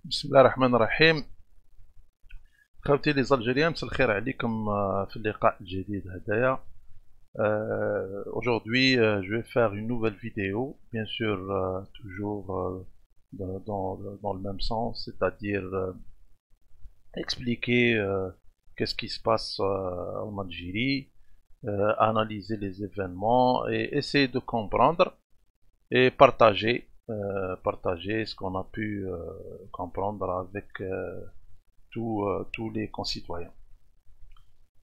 بسم الله الرحمن الرحيم. خوتي لي زالجيريان، مساء الخير عليكم في اللقاء الجديد هدايا. Aujourd'hui, je vais faire une nouvelle vidéo, bien sûr, toujours dans le même sens, c'est-à-dire expliquer qu'est-ce qui se passe en Algérie, analyser les événements et essayer de comprendre et partager ce qu'on a pu comprendre avec tous les concitoyens.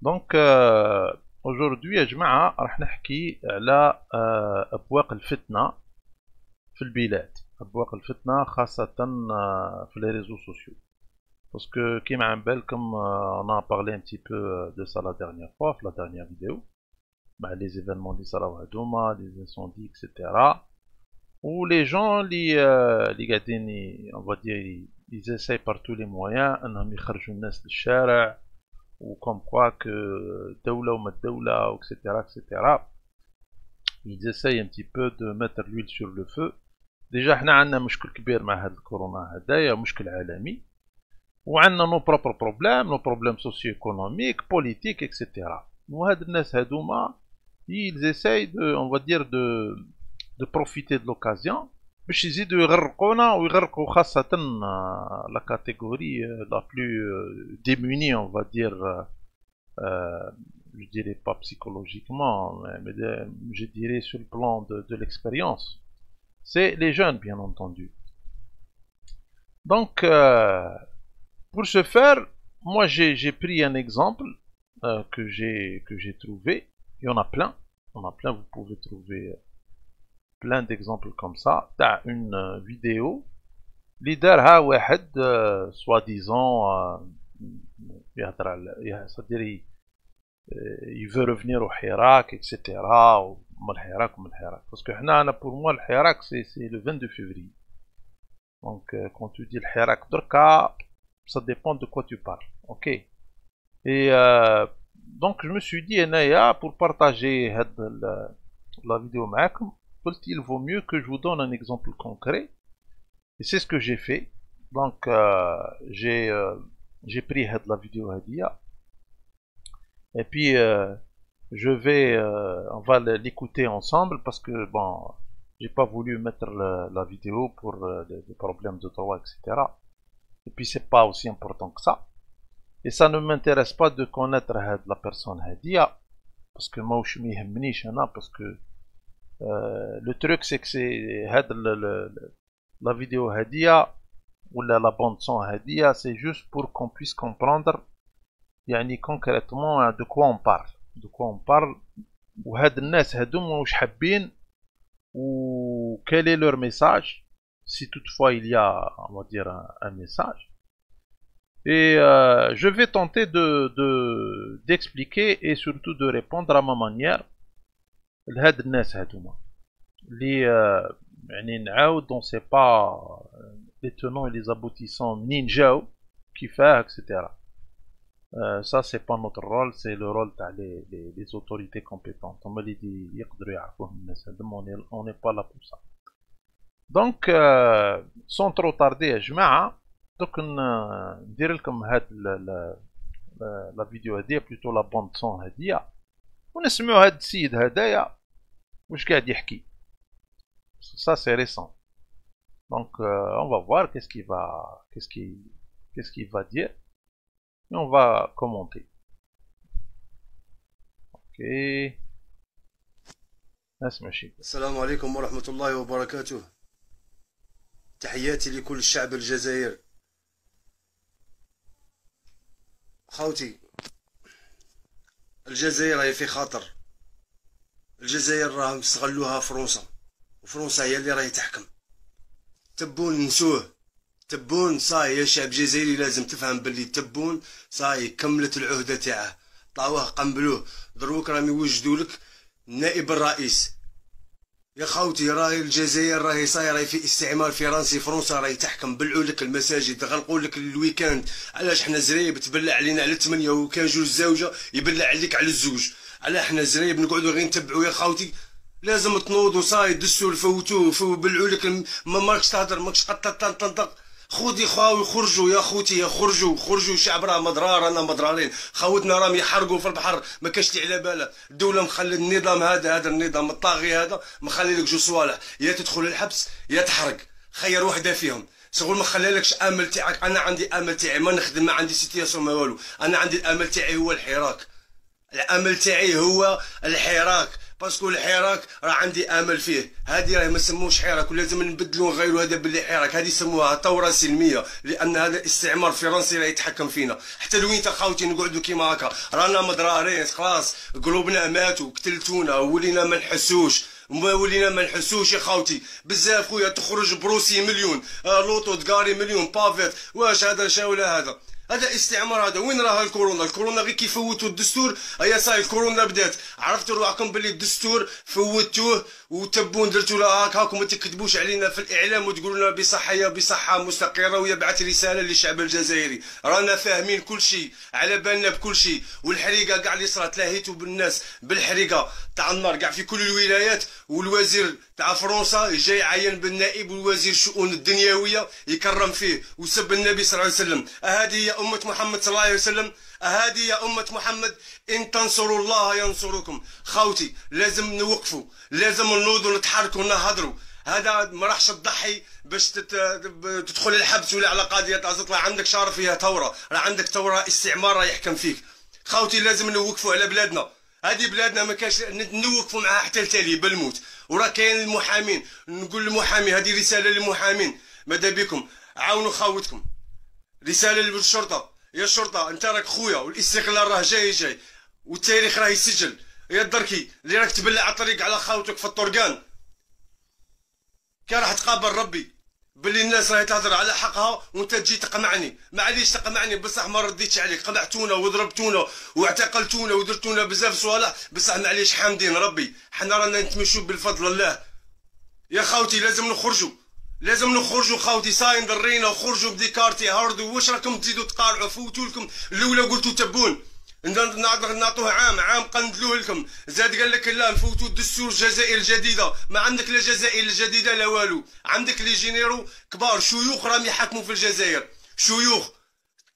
Donc aujourd'hui يا جماعة راح نحكي على أبواق الفتنة في البلاد، أبواق الفتنة خاصة في les réseaux sociaux. Parce que كيما عم بالكم on a parlé un petit peu de ça la dernière fois في la dernière vidéo مع les événements اللي صراو هادوما les incendies etc. où les gens اللي قاعدين on va dire ils essayent par tous les moyens انهم يخرجوا الناس للشارع وكم كوا que دولة وما الدولة etc. ils essayent un petit peu de mettre l'huile sur le feu. déjà حنا عندنا مشكل كبير مع هاد الكورونا هدايا، مشكل عالمي، وعندنا نو بروبر بروبليم، نو بروبليم سوسيو ايكونوميك بوليتيك اكسيتيرا. وهاد الناس هادوما ils essayent de on va dire de profiter de l'occasion باش يزيدوا يغرقونا ويغرقوا خاصة la catégorie la plus démunie, on va dire, je dirais pas psychologiquement, mais je dirais sur le plan de l'expérience. C'est les jeunes, bien entendu. Donc, pour ce faire, moi j'ai pris un exemple que j'ai trouvé. Il y en a plein, vous pouvez trouver plein d'exemples comme ça. T'as une vidéo اللي دارها واحد soi-disant يهضر على c'est-à-dire il veut revenir au Hirak etc. ومن الحراك parce que حنا pour moi le Hirak c'est le 22 février. donc quand tu dis le Hirak دركا ça dépend de quoi tu parles. ok. et donc je me suis dit انايا pour partager la vidéo معاكم قلت il vaut mieux que je vous donne un exemple concret. Et c'est ce que j'ai fait. Donc j'ai pris la vidéo hadia et puis je vais on va l'écouter ensemble parce que bon j'ai pas voulu mettre la vidéo pour des problèmes de droit etc. et puis c'est pas aussi important que ça et ça ne m'intéresse pas de connaître la personne hadia parce que moi je m'y يهمنيش انا parce que le truc c'est que c'est la vidéo hadia ou la bande son hadia c'est juste pour qu'on puisse comprendre يعني concrètement de quoi on parle وهاد الناس هادوما واش حابين ou quel est leur message si toutefois il y a on va dire un message. Et je vais tenter d'expliquer et surtout de répondre à ma manière لهاد الناس هادوما اللي يعني نعاود on sait pas les tenants et les aboutissants منين جاو كيفاه etc. ça c'est pas notre rôle, c'est le rôle تاع les autorités compétentes هما اللي يقدروا يعرفوهم الناس هادوما. on n'est pas là pour ça. donc sans trop tarder يا جماعة دوك ندير لكم هاد la vidéo هادية plutôt la bande son هادية ونسمعوا هاد السيد هدايا واش قاعد يحكي. ça c'est récent. donc on va voir qu'est-ce qu'il va dire et on va commenter. ok. نسمع شي. السلام عليكم ورحمة الله وبركاته. تحياتي لكل الشعب الجزائر. خوتي الجزائر هي في خطر. الجزائر راهم استغلوها فرنسا وفرنسا هي اللي راهي تحكم. تبون نسوه، تبون صاي يا شعب جزائري لازم تفهم باللي تبون صاي كملت العهدة تاعه، طاوه قنبلوه، دروك راهم يوجدوا لك نائب الرئيس. يا خوتي راهي الجزائر راهي صايره في استعمار فرنسي، فرنسا راهي تحكم، بلعوا لك المساجد، غلقوا لك الويكاند. علاش حنا زريب تبلع علينا على 8 وكان جوج زوجه يبلع عليك على الزوج؟ على حنا زريب نقعدوا غير نتبعوا؟ يا خوتي لازم تنوضوا صاي دسوا الفوتوه بلعوا لك ما ماكش تهضر، ماكش قد تنطق. خودي خاوي خرجوا يا خوتي، خرجوا شعب راه مضرار، رانا مضرارين، خاوتنا راهم يحرقوا في البحر، ما كاش لي على بالها. الدوله مخلي النظام هذا النظام الطاغي هذا مخلي لك جوج صوالح، يا تدخل الحبس يا تحرق، خير وحده فيهم. شغل ما خلالكش امل تاعك. انا عندي امل تاعي، ما نخدم، ما عندي سيتياسيون ما والو، انا عندي الامل تاعي هو الحراك. الامل تاعي هو الحراك، باسكو الحراك راه عندي امل فيه. هذه راه ما سموش حراك، ولازم نبدلوا نغيروا هذا باللي حراك. هذه يسموها ثوره سلميه، لان هذا استعمار فرنسي راه يتحكم فينا. حتى لوين خاوتي نقعدوا كيما هكا، رانا مضرارين خلاص، قلوبنا ماتوا، قتلتونا، ولينا ما نحسوش يا خاوتي. بزاف خويا تخرج بروسي مليون، لوطو دكاري مليون، بافيت، واش هذا شاولا هذا استعمار. هذا وين راه الكورونا غير كي فوتوا الدستور، هيا صاي الكورونا بدات. عرفتوا روحكم باللي الدستور فوتوه وتبون درتوا له هاكم، ما تكذبوش علينا في الاعلام وتقولوا لنا بصحه مستقره. ويبعث رساله للشعب الجزائري، رانا فاهمين كل شيء، على بالنا بكل شيء. والحريقه كاع اللي صرات لاهيتوا بالناس بالحريقه تاع النار كاع في كل الولايات. والوزير تاع فرنسا جاي عين بالنائب والوزير الشؤون الدنيويه يكرم فيه وسب النبي صلى الله عليه وسلم. هذه هي امه محمد صلى الله عليه وسلم، هذه يا أمة محمد. إن تنصروا الله ينصركم. خاوتي لازم نوقفوا، لازم نوضوا نتحركوا نهضروا. هذا ما راحش تضحي باش تدخل الحبس ولا على قضية تطلع عندك شارة فيها ثورة، راه عندك ثورة استعمار راه يحكم فيك. خاوتي لازم نوقفوا على بلادنا، هذه بلادنا ما كاش نوقفوا معها حتى التالي بالموت. وراه كاين المحامين، نقول للمحامي، هذه رسالة للمحامين، ماذا بكم عاونوا خاوتكم. رسالة للشرطة، يا الشرطه انت راك خويا، والاستقلال راه جاي والتاريخ راه يسجل. يا الدركي اللي راك تبلع على الطريق على خاوتك في الطرقان، كي راح تقابل ربي باللي الناس راهي تهضر على حقها وانت تجي تقمعني. معليش تقمعني، بصح ما رديتش عليك، قمعتونا وضربتونا واعتقلتونا ودرتونا بزاف صوالح، بصح معليش حامدين ربي، حنا رانا نتمشوا بالفضل الله. يا خاوتي لازم نخرجوا خاوتي، صاين ضرينا وخرجوا بديكارتي هاردو. واش راكم تزيدوا تقارعوا؟ فوتوا لكم الاولى قلتوا تبون نعطوه عام قندلوه لكم، زاد قال لك لا نفوتوا الدستور الجزائر الجديده. ما عندك لا جزائر الجديده لا والو، عندك لي جينيرو كبار شيوخ راهم يحكموا في الجزائر، شيوخ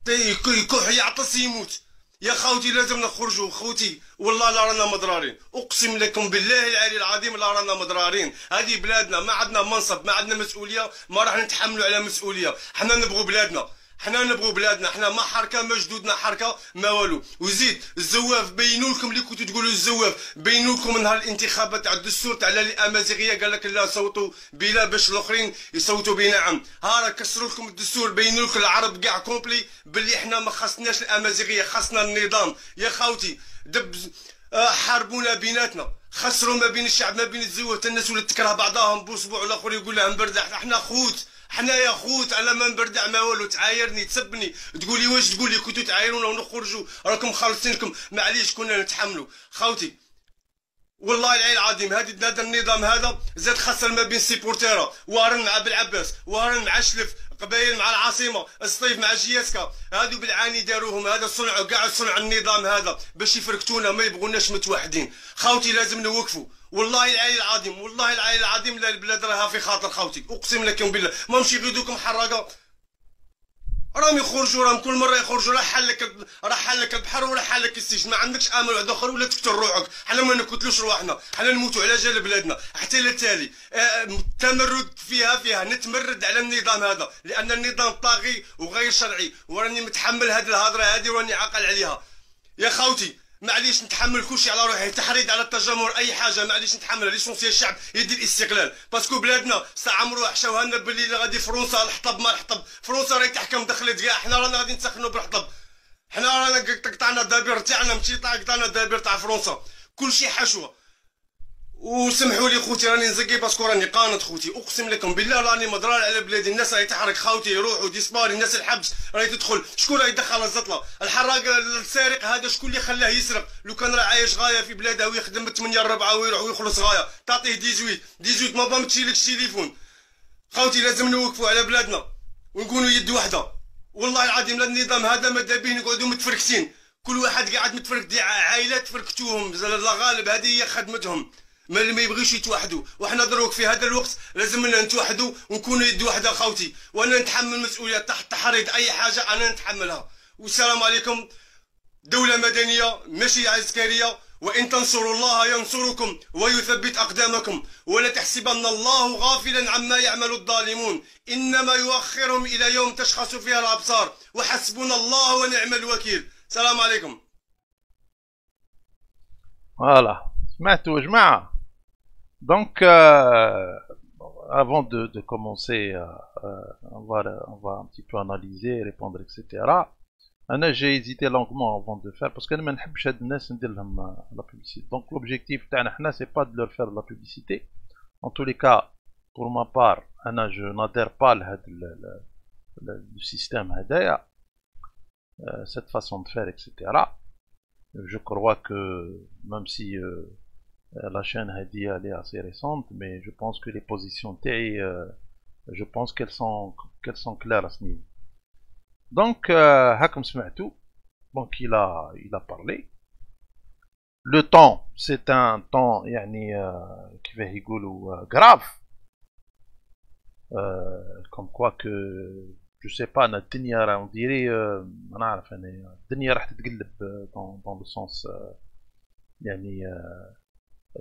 يكح يعطس يموت. يا خاوتي لازم نخرجوا خوتي، والله لا رانا مضرارين، اقسم لكم بالله العلي العظيم لا رانا مضرارين. هذه بلادنا، ما عندنا منصب، ما عندنا مسؤوليه، ما راح نتحملوا على مسؤوليه. حنا نبغوا بلادنا، حنا ما حركه ما جدودنا حركه ما والو. وزيد الزواف بينوا لكم اللي كنتوا تقولوا الزواف، بينوا لكم نهار الانتخابات تاع الدستور تاع الامازيغيه قال لك لا صوتوا بلا باش الاخرين يصوتوا بنعم. ها راه كسروا لكم الدستور، بينوا لكم العرب كاع كومبلي باللي احنا ما خصناش الامازيغيه، خصنا النظام. يا خاوتي حاربونا بيناتنا، خسروا ما بين الشعب ما بين الزواف، الناس ولات تكره بعضاهم بوسبوع الاخر يقول لها نبردع. احنا خوت، حنا يا خوت، انا ما نبردع ما والو. تعايرني تسبني تقولي واش تقولي كنتو تعايرونا ونخرجوا راكم خالصين لكم، معليش كنا نتحملوا. خاوتي والله العلي العظيم هذا النظام هذا زاد خسر ما بين سيبورتيرا، وهرن مع بلعباس، وهرن مع شلف، قبايل مع العاصمه، الصيف مع جياسكا. هادو بالعاني داروهم، هذا صنعوا كاع صنع النظام هذا باش يفركتونا، ما يبغوناش متوحدين. خاوتي لازم نوقفوا، والله العلي العظيم، والله العلي العظيم لا البلاد راها في خاطر خاوتي، اقسم لكم بالله. ما مشي يغيدوكم حراقه، راهم يخرجوا، راهم كل مره يخرجوا، راح حلك البحر ولا حلك السجن. ما عندكش امل واحد اخر ولا تقتل روحك. حنا ما نقتلوش روحنا، حنا نموتوا على جال بلادنا. حتى للتالي التمرد فيها نتمرد على النظام هذا، لان النظام طاغي وغير شرعي، وراني متحمل هذه الهضره هذه وراني عاقل عليها. يا خاوتي معليش نتحمل كلشي على روحي، تحريض على التجمهر اي حاجه معليش نتحملها. ليسونسيال الشعب يدي الاستقلال، باسكو بلادنا ساعه مروح حشاوها لنا باللي غادي فرنسا الحطب ما الحطب. فرنسا راهي تحكم دخلت كاع، حنا رانا غادي نسخنوا بالحطب. حنا رانا قطعنا الدبير تاعنا، ماشي قطعنا الدبير تاع فرنسا، كلشي حشوه. وسمحوا لي خوتي راني نزقي باسكو راني قانط خوتي، اقسم لكم بالله راني مضرار على بلادي. الناس راهي تحرك خاوتي، يروحوا ديسباري، الناس الحبس راهي تدخل. شكون راهي يدخل الزطله؟ الحراق السارق هذا شكون اللي خلاه يسرق؟ لو كان راه عايش غايه في بلاده ويخدم 8 4 ويروح ويخلص غايه، تعطيه 18 ما بام تشيلكش تليفون. خاوتي لازم نوقفوا على بلادنا ونكونوا يد واحده. والله العظيم لا النظام هذا ماذا به نقعدوا متفركسين، كل واحد قاعد متفرك، عائلات فركتوهم، الغالب هذه هي خدمتهم. ما يبغيش يتوحدوا، وحنا دروك في هذا الوقت لازمنا نتوحدوا ونكونوا يد واحده خوتي، وانا نتحمل مسؤوليه تحت تحريض اي حاجه انا نتحملها. والسلام عليكم. دوله مدنيه ماشي عسكريه، وان تنصروا الله ينصركم ويثبت اقدامكم، ولا تحسبن الله غافلا عما يعمل الظالمون، انما يؤخرهم الى يوم تشخص فيها الابصار، وحسبنا الله ونعم الوكيل. السلام عليكم. Voilà. سمعتوا يا جماعة. Donc, avant de commencer, on va un petit peu analyser, répondre, etc. J'ai hésité longuement avant de faire parce que je ne veux pas la publicité. Donc, l'objectif, c'est pas de leur faire de la publicité. En tous les cas, pour ma part, je n'adhère pas au système cette façon de faire, etc. Je crois que même si la chaîne Hadia elle est assez récente, mais je pense que les positions je pense qu'elles sont claires à ce niveau. Donc, Hakim Smatou, donc il a parlé. Le temps, c'est un temps, qui va rigoler grave, comme quoi que je sais pas, on dirait, dans le sens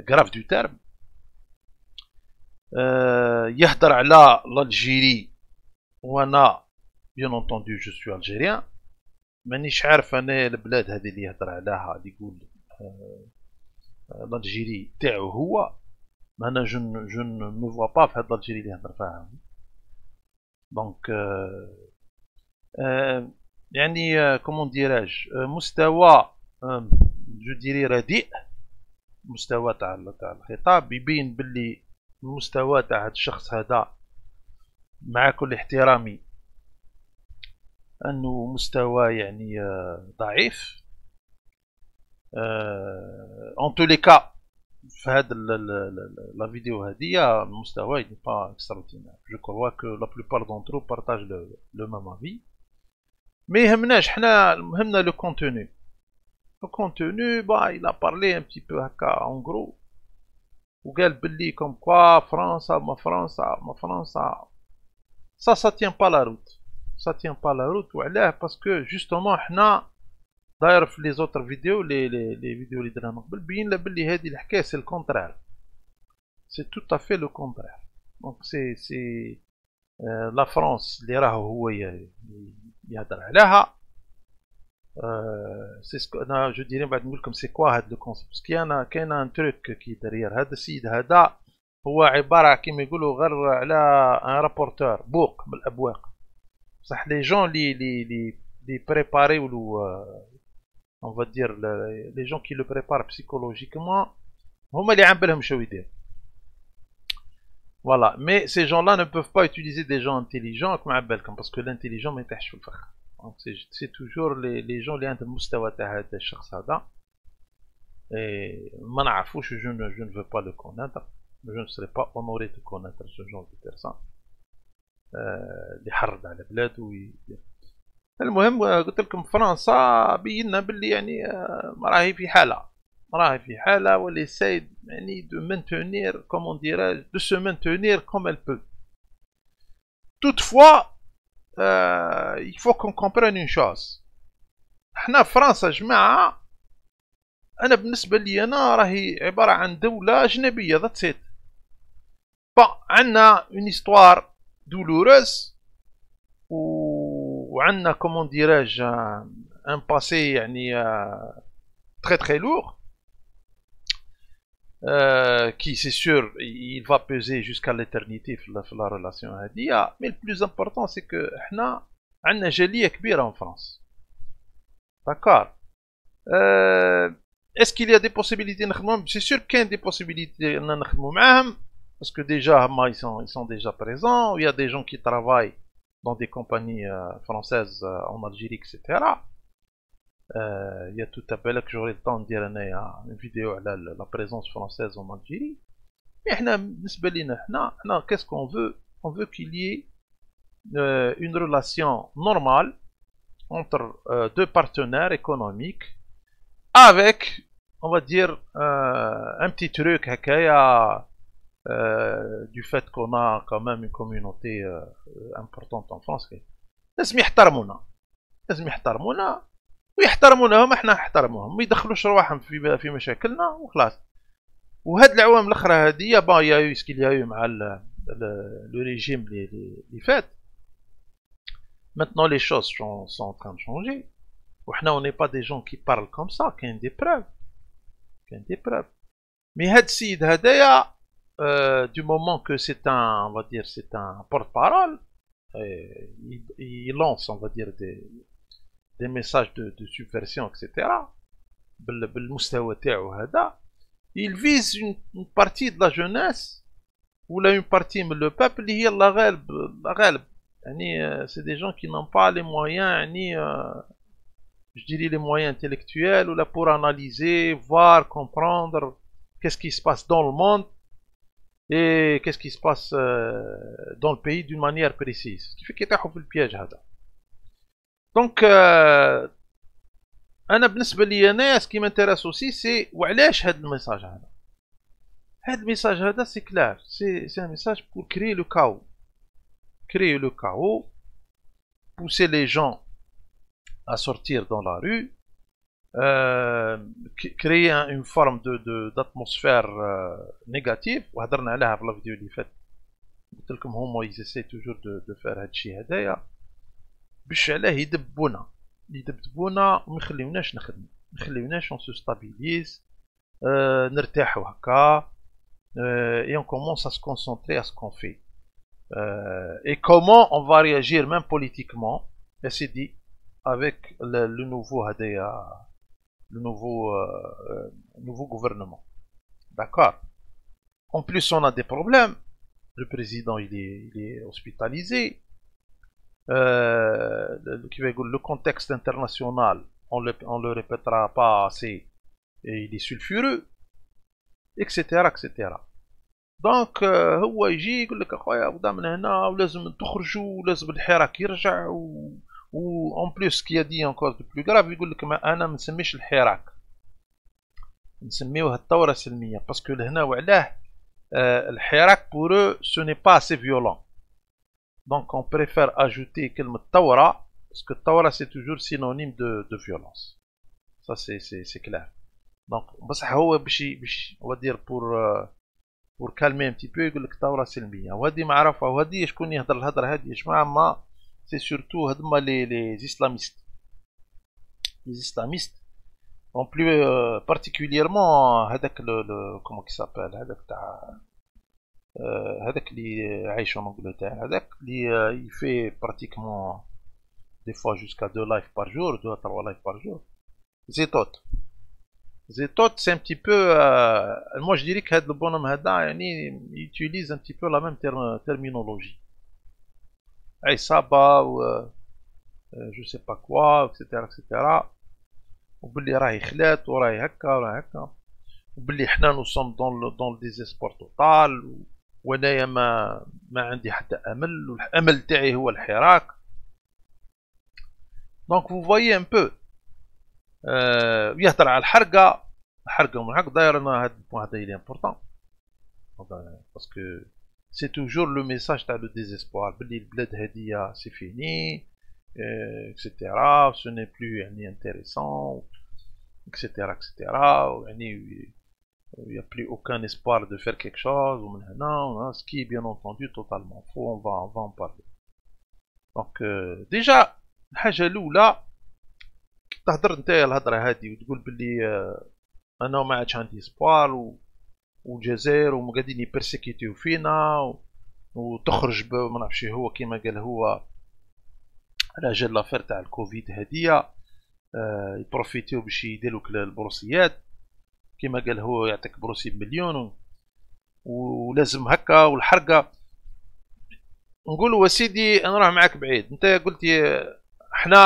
grave du terme. يهدر على l'Algérie وانا bien entendu je suis algérien مانيش عارف انا البلاد هذه اللي يهدر عليها اللي يقول l'Algérie تاعو هو انا je ne me vois pas في هاد l'Algérie اللي يهدر فيها. Donc comment dirais-je, مستوى je dirais رديء، مستوى تاع الخطاب يبين باللي المستوى تاع هاد الشخص هذا مع كل احترامي انه مستوى ضعيف. en tous les cas في هاد la vidéo هادية المستوى n'est pas extraordinaire. Je crois que la plupart d'entre eux partagent le même avis. Mais يهمناش حنا مهمنا le contenu. Le contenu, il a parlé un petit peu en gros. وقال باللي comme quoi France, ma France, ça tient pas la route. Ça tient pas la route. وعلاه parce que justement حنا d'ailleurs في les autres vidéos, les vidéos اللي درنا قبل بين له باللي هذه الحكايه c'est le contraire. C'est tout à fait le contraire. Donc c'est la France اللي راهو هو يهدر عليها. c'est ce que je dirais بعد نقول لكم c'est quoi هذا le concept. parce كاين ان تروك كي درير هذا السيد هذا هو عباره كيما يقولوا غير على ان رابورتور بوق من الابواق. بصح لي جون لي بريباري ولو on va dire les gens qui le préparent psychologiquement هما اللي عم بالهم شو يدير. Voilà, mais ces gens-là ne peuvent pas utiliser des gens intelligents comme عبالكم parce que l'intelligent ما يتحش في الفخ. Donc c'est toujours les gens اللي عندهم المستوى تاع هذا الشخص هذا. Et ما نعرفوش je ne veux pas le connaître. Je ne serai pas honoré de connaître ce genre de personne. اللي يحرض على بلاده ويدير. المهم قلت لكم فرنسا بينا باللي راهي في حالة واللي essaie de maintenir, comment dirais-je, de se maintenir comme elle peut. Toutefois, il faut qu'on comprenne une chose. احنا في فرنسا جماعة انا بالنسبة لي انا راهي عبارة عن دولة اجنبية that's it. عندنا une histoire douloureuse وعندنا comment dirais-je un passé très très lourd qui c'est sûr il va peser jusqu'à l'éternité في la relation هذه. mais le plus important c'est que احنا عندنا جالية كبيرة en France. d'accord. est-ce qu'il y a des possibilités نخدموا؟ c'est sûr qu'il y a des possibilités نخدموا معاهم parce que déjà ils sont déjà présents. il y a des gens qui travaillent dans des compagnies françaises en Algérie, etc. Il y a tout à fait là que j'aurai le temps de dire une vidéo à la présence française en Algérie. Mais qu'est-ce qu'on veut? On veut qu'il y ait une relation normale entre deux partenaires économiques avec, on va dire, un petit truc هكايا, du fait qu'on a quand même une communauté importante en France. لازم يحترمونا, لازم يحترمونا ويحترمونهم, احنا نحترموهم, ما يدخلوش رواحهم في مشاكلنا وخلاص. وهاد العوام الاخرى هادية با يا يو سكيل يا يو مع لو ريجيم اللي فات. Maintenant les choses sont en train de changer. وحنا on n'est pas des gens qui parlent comme ça, كاين des preuves, كاين des preuves. Mais هاد السيد هدايا, du moment que c'est un, on va dire, c'est un porte-parole, il lance, on va dire, des messages de subversion, etc. بالمستوى تاعو هذا, il vise une partie de la jeunesse ou là une partie de le peuple اللي هي لا غالب. يعني c'est des gens qui n'ont pas les moyens, يعني je dirais les moyens intellectuels ou là pour analyser, voir, comprendre qu'est-ce qui se passe dans le monde et qu'est-ce qui se passe dans le pays d'une manière précise. Ce qui fait qu'ils في البياج هذا. Donc انا بالنسبه لي انا ce qui m'intéresse aussi c'est وعلاش هذا الميساج هذا. هذا الميساج هذا c'est clair, c'est un message pour créer le chaos. Créer le chaos, pousser les gens à sortir dans la rue, créer une forme d'atmosphère négative. وهضرنا عليها في الفيديو اللي فات, قلت لكم هما ils essaient toujours de faire هذا الشيء هذايا باش علاه يدبونا وما يخليوناش نخدمو, ما يخليوناش on se stabilise, نرتاحو هكا, et on commence à se concentrer à ce qu'on fait. Et comment on va réagir même politiquement, et c'est dit, avec le nouveau هدايا, le nouveau gouvernement. D'accord. En plus on a des problèmes, le président il est hospitalisé, le contexte international on le répétera pas assez, et il est sulfureux, etc. دونك هو يجي يقول لك اخويا بدا من هنا ولازم تخرجوا ولازم الحراك يرجع و اون بليس كي دي انكور دو بلو غراف, يقول لك ما انا ما نسميش الحراك, نسميوها الثوره السلميه, باسكو لهنا وعلاه الحراك بور سو ني با سي فيولون. دونك اون بريفير اجوتي كلمه ثوره, باسكو الثوره سي توجور سينونيم دو فيولونس, سا سي كلير. دونك بصح هو باش on va dire pour calmer un petit peu, يقول لك ثورة سلمية, وهذه معروفة. وهذه شكون يهضر الهضرة هذه يا جماعة؟ ما سي سورتو هذوما لي اسلاميست, لي اسلاميست اون بلو بارتيكوليرمون هذاك كومون كي سابيل, هذاك تاع هذاك اللي عايش في انجلترا, هذاك اللي يفي براتيكمون دي فوا جوسكا 2 لايف بار جور, 2 à 3 لايف بار جور. زيتوت c'est un petit peu, moi je dirais que le bonhomme هذا يعني il utilise un petit peu la même terminologie. عصابة و je sais pas quoi, etc. وباللي راهي خلات وراهي هكا وراهي هكا, وباللي حنا nous sommes dans le désespoir total, وانايا ما عندي حتى امل, والامل تاعي هو الحراك. donc vous voyez un peu, يهضر على الحرقه ومنحق. داير انا هاد البوان هذا اللي امبورطون, باسكو سي توجور لو ميساج تاع لو ديزيسبوار بلي البلاد هاديه سي فيني, اكسيتيرا, سو ني بلو يعني انتريسون, اكسيتيرا, يعني il y a plus aucun espoir de faire quelque chose, ومن هنا ce qui est bien entendu totalement faux. on va en parler. donc déjà الحاجه الاولى, تهضر نتايا الهضره هادي وتقول بلي انا ما عادش عندي اسبوار والجزائر وما قاعدين يبرسيكيتيو فينا, وتخرج ما نعرفش هو كيما قال هو على جال لافير تاع الكوفيد هاديه, يبروفيتيو باش يديروك البروسيات كيما قال هو, يعطيك بروسي بمليون ولازم هكا والحرقه. نقولوا وسيدي انا راه معاك بعيد, انت قلتي احنا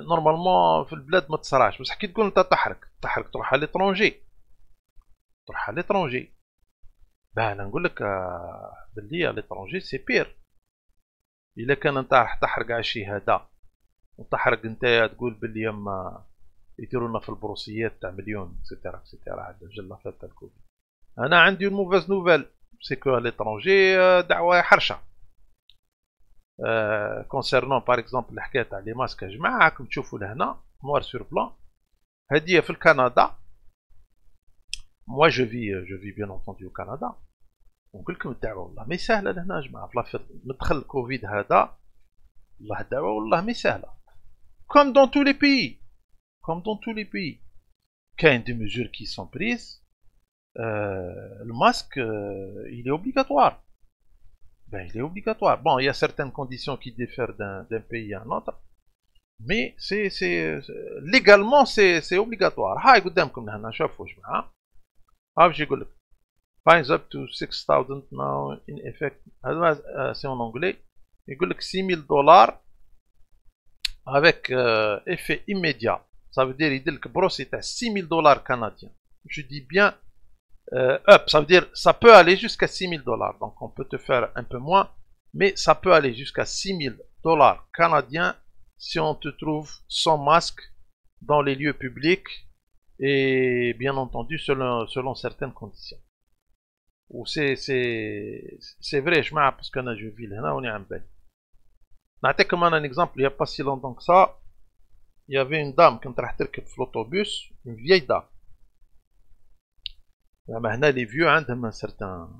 نورمالمون في البلاد ما تصراش, بصح كي تقول انت تحرك تروح على ليترونجي, باه انا نقول لك باللي ليترونجي سي بير. الا كان انت راح تحرق على شي هذا وتحرق انت تقول باللي يديروا لنا في البروسيات تاع مليون اكسيتيرا اكسيتيرا على جل فات تاع الكوفيد. انا عندي اون موفاز نوفيل سي كو ليترونجي دعوه حرشه كونسيرنون باغ اكزومبل الحكايه تاع لي ماسك يا جماعه راكم تشوفوا لهنا نوار سور بلان هديه في الكندا. موا جو في بيان اونتوندي او كندا ونقول لكم الدعوه والله ما سهله لهنا يا جماعه في مدخل الكوفيد هذا والله الدعوه والله ما سهله كوم دون تو لي بيي كوم دون تو لي بيي كاين دي ميزور كي سون بريز. Le masque, il est obligatoire. Ben, il est obligatoire. Bon, il y a certaines conditions qui diffèrent d'un pays à un autre, mais légalement, c'est obligatoire. هاي قدامكم هنا شوفوا يا جماعة. باش يقول لك fines up to 6,000 now in effect. هذا c'est en anglais. يقول لك $6,000 avec effet immédiat. Ça veut dire يدير بروسي تاع $6,000 canadiens. Je dis bien up, ça veut dire ça peut aller jusqu'à $6,000. Donc on peut te faire un peu moins, mais ça peut aller jusqu'à $6,000 canadiens si on te trouve sans masque dans les lieux publics et bien entendu selon certaines conditions. Ou c'est vrai, je m'appelle parce que je vis là, on est en belle. نعطيكم un exemple, il n'y a pas si longtemps que ça, il y avait une dame qui راح تركب في l'autobus, une vieille dame. هنا les vieux عندهم un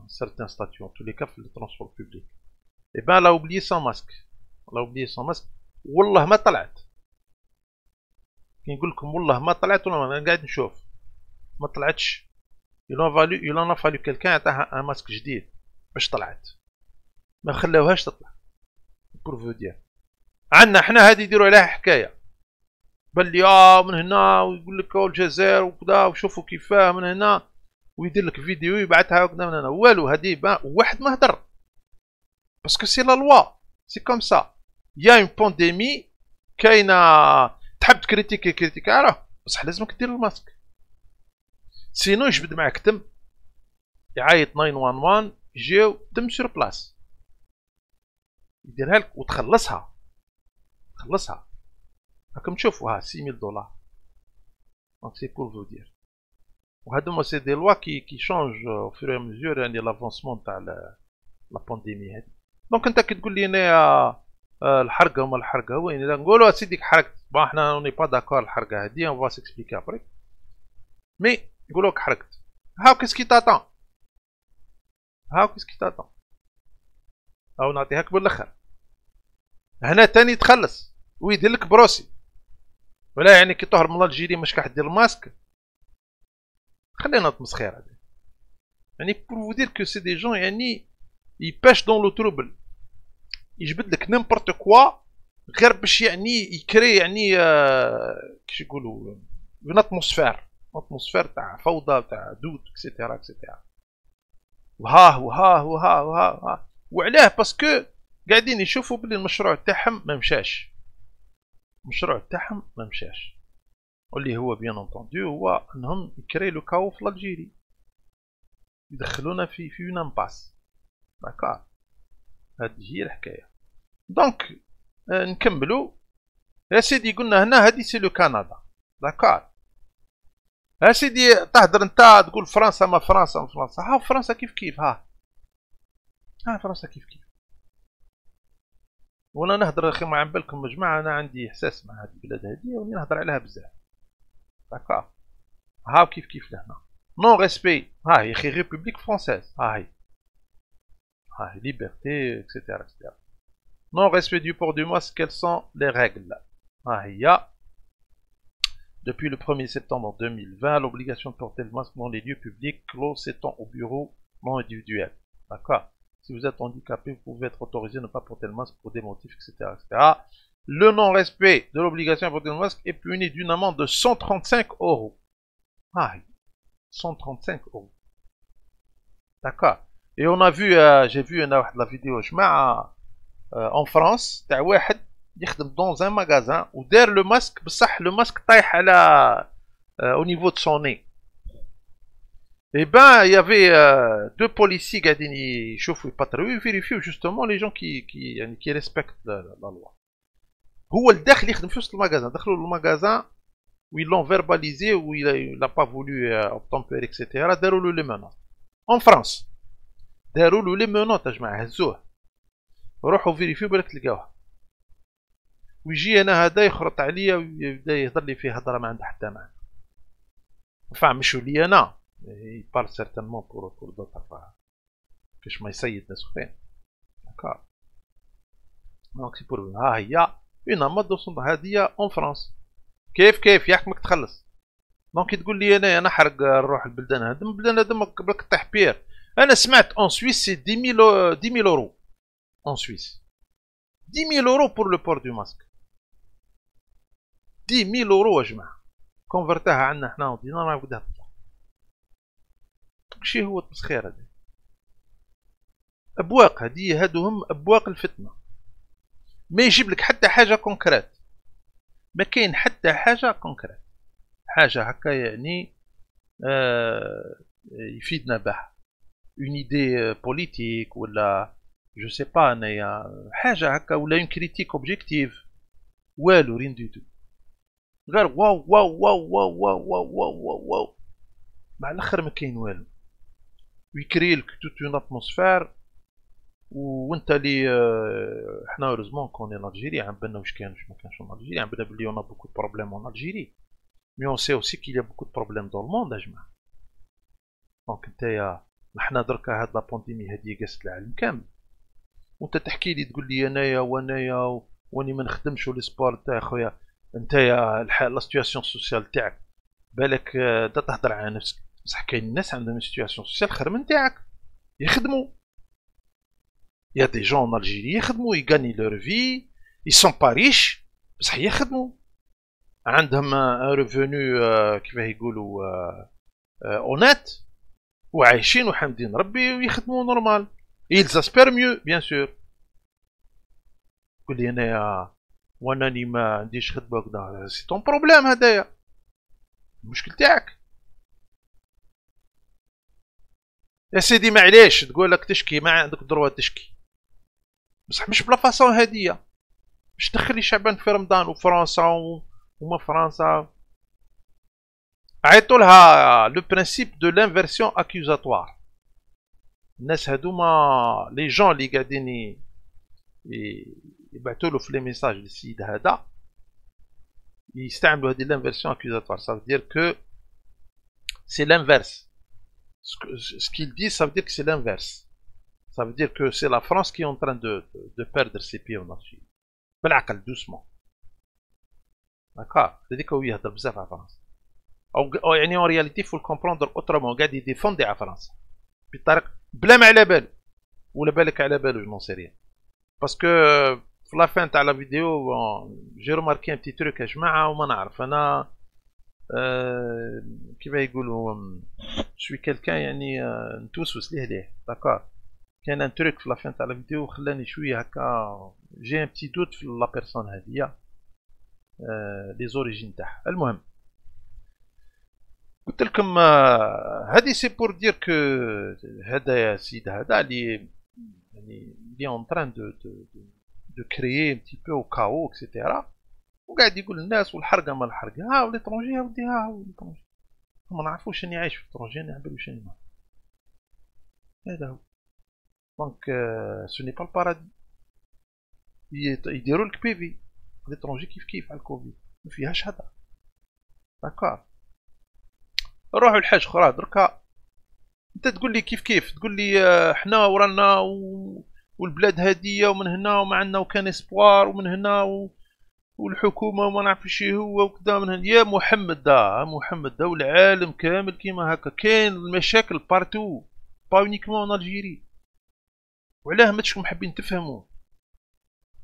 certain statut en tous les cas في le transport public. Et ben elle a oublié son masque. Elle a oublié son masque. والله ما طلعت. كي نقول لكم والله ما طلعت ولا انا قاعد نشوف. ما طلعتش. il en a fallu quelqu'un عطاها un masque جديد باش طلعت. ما خلاوهاش تطلع. pour vous dire. عندنا احنا هذه يديروا عليها حكايه. بلي من هنا ويقول لك الجزائر وكذا وشوفوا كيفاه من هنا. ويدير لك فيديو يبعثها قدامنا انا والو هذه واحد ما هدر باسكو سي لا لوا سي كوم سا يا اون بانديمي كاينه تحب كريتيكي راه بصح لازمك دير الماسك سينو يجبد معاك تم يعيط 911 يجيو تم سور بلاس يديرها لك وتخلصها راكم تشوفوا ها $6,000 دونك سي بور فو دير. وهذوما سي دي لوا كي شونج او فور اي ميزور يعني لافونسمون تاع لا بانديمي هادي. دونك انت كي تقول لي انايا الحرقه وما الحرقه وين نقولوا سيديك حرقت بون حنا اوني با داكور الحرقه هادي اون فوا سيكسبليكي ابري مي نقولوا لك حرقت هاو كيسكي تاتون او نعطيهاك بالاخر هنا تاني تخلص ويدير لك بروسي ولا يعني كي تهرب من الجيري مش كاع دير الماسك خلينا نتمسخير هذا يعني pour vous dire que c'est des gens يعني ils pêchent dans le trouble يجبد لك n'importe quoi غير باش يعني يكري يعني كيش يقولوا une atmosphère تاع فوضى تاع دود اكسيتيرا وها وعلاه باسكو قاعدين يشوفوا بلي المشروع تاعهم ما مشاش واللي هو بيان انتوندو هو انهم يكري لو كاو في الجيري يدخلونا في اون امباس داكار. هذه هي الحكايه. دونك نكملوا يا سيدي. قلنا هنا هذه سي لو كندا داكار. يا سيدي تهدر انت تقول فرنسا ما فرنسا ها فرنسا كيف ها فرنسا كيف وانا نهضر اخي مع بالكم يا جماعه انا عندي احساس مع هذه البلاد هذه وني نهضر عليها بزاف داكار. ها كيف لهنا نون ريسبي ها هي اخي ريبوبليك فرونسيز ها هي ليبرتي اكسيتيرا نون ريسبي دو بور دو ماسك quelles sont les règles. ها هي depuis le 1er septembre 2020 l'obligation de porter le masque dans les lieux publics clos s'étend au bureau non individuel. D'accord. Si vous êtes handicapé, vous pouvez être autorisé à ne pas porter le masque pour des motifs, etc. Le non-respect de l'obligation de porter le masque est puni d'une amende de 135 €. Ah, 135 €. D'accord. Et on a vu, j'ai vu la vidéo en France, تاع واحد يخدم dans un magasin ودار le masque بصح le masque طايح على au niveau de son nez. Et ben, il y avait deux policiers qui vérifient justement les gens qui respectent la loi. هو الداخل يخدم في وسط المغازان دخلوا للمغازان où ils l'ont verbalisé, où il n'a pas voulu obtempérer, etc. داروا له les menottes. En France, داروا له les menottes يا جماعة هزوه. روحوا فيريفيو بالك تلقاوها. ويجي أنا هذا يخرط عليا ويبدا يهضر لي فيه هضرة ما عندها حتى معنى. Enfin, مشو لي أنا. Il parle certainement pour d'autres. كاش ما يسيد ناس اخرين. D'accord. دونك سي بور ها هي اون امود دو سون هادية اون فرنسا. كيف يحكمك تخلص. دونك تقول لي انا نحرق نروح البلدان هادم البلدان هادم قبلك طيح بير. انا سمعت اون سويس سي 10 000 اورو اون سويس. 10 000 اورو بور لو بور دو ماسك. 10 000 اورو يا جماعة. كونفرتاها عندنا حنا ودينا ما بدها تطلع. ماشي هو التسخير هذا. ابواق هادو هم ابواق الفتنة. ما يجيب لك حتى حاجة كونكريت. ما كاين حتى حاجة كونكريت. حاجة هكا يعني يفيدنا بها. اون ايدي بوليتيك ولا جو سي با انايا حاجة هكا ولا اون كريتيك اوبجيكتيف. والو رين دو تو. غير واو واو واو واو واو واو واو واو واو. مع الاخر ما كاين والو. ويكري لك توت اون اتموسفير. وانت اللي حنا هورزمون كون ان الجيري عم بالنا واش كان واش ما كانش ان الجيري عم بالنا بلي اون بوكو دو بروبليم ان الجيري مي اون سي اوسي كيل يا بوكو دو بروبليم دون الموند يا جماعه. دونك نتايا حنا دركا هاد لا بانديمي هادي قاست العالم كامل وانت تحكي لي تقول لي انايا واني ما نخدمش ولي سبور تاع خويا نتايا لا سيتوياسيون سوسيال تاعك بالك تهضر على نفسك بصح كاين الناس عندهم سيتوياسيون سوسيال خير من تاعك يخدموا. Il y a des gens en Algérie يخدموا يغاني leur vie, ils sont pas riches بصح يخدموا عندهم un revenu كيفاه يقولوا honnête وعايشين وحامدين ربي ويخدموا نورمال. ils espèrent mieux bien sûr. تقول لي انايا وانني ما عنديش خدمه وكذا سي طون بروبليم هدايا المشكل تاعك يا سيدي. معليش تقول لك تشكي ما عندك دروا تشكي بصح مش بلا فاصون هادية. باش تدخلي شعبان في رمضان وفرنسا وما فرنسا. عيطوا لها لو برانسيب دو لانفيرسيون اكيوزاتوار. الناس هادوما لي جون اللي قاعدين يبعثوا له في لي ميساج للسيد هذا يستعملوا هذه لانفيرسيون اكيوزاتوار. ça veut dire que c'est l'inverse. Ce qu'il dit ça veut dire que c'est l'inverse. Ça veut dire que c'est la France qui est en train de perdre ses pieds en Algérie. بالعقل doucement. D'accord. C'est-à-dire qu'il يهضر بزاف على فرنسا. أو يعني en réalité faut le comprendre autrement. قاعد يديفوندي على فرنسا بطريقة بلا ما على بالو ولا بالك على بالو جو نون سي ريان. باسكو في لا فان تاع لا فيديو جي روماركي ان بتي تروك يا جماعة وما نعرف أنا كيف يقولوا شوي كالكان يعني نتوسوس ليه داكور. كان ان تروك في لا فان تاع لا فيديو خلاني شويه هكا جي ان بتي دوت في لا بيرسون هادية لي زوريجين تاعها. المهم قلت لكم هادي سي بور دير كو هذا السيد هذا اللي يعني لي اون تران دو كريي ان بتي بو كاو اكسيتيرا وقاعد يقول للناس والحرقه ما الحرقه ها وليترونجي ودي ها وليترونجي ما نعرفوش اني عايش في الترونجي نعمل واش انا. هذا هو. دونك سو ني با البارادي. يديروا لك بي في ليترونجي كيف على الكوفيد ما فيهاش هذا. داكور. روحوا لحاجه اخرى دركا. انت تقول لي كيف تقول لي حنا ورانا والبلاد هاديه ومن هنا وما عندنا وكان اسبوار ومن هنا والحكومه وما نعرف شي هو وكذا من هنا. يا محمد دا والعالم كامل كيما هكا كاين المشاكل بارتو با اونيكمون ان الجيري. وعلاه ماتشكم حابين تفهموا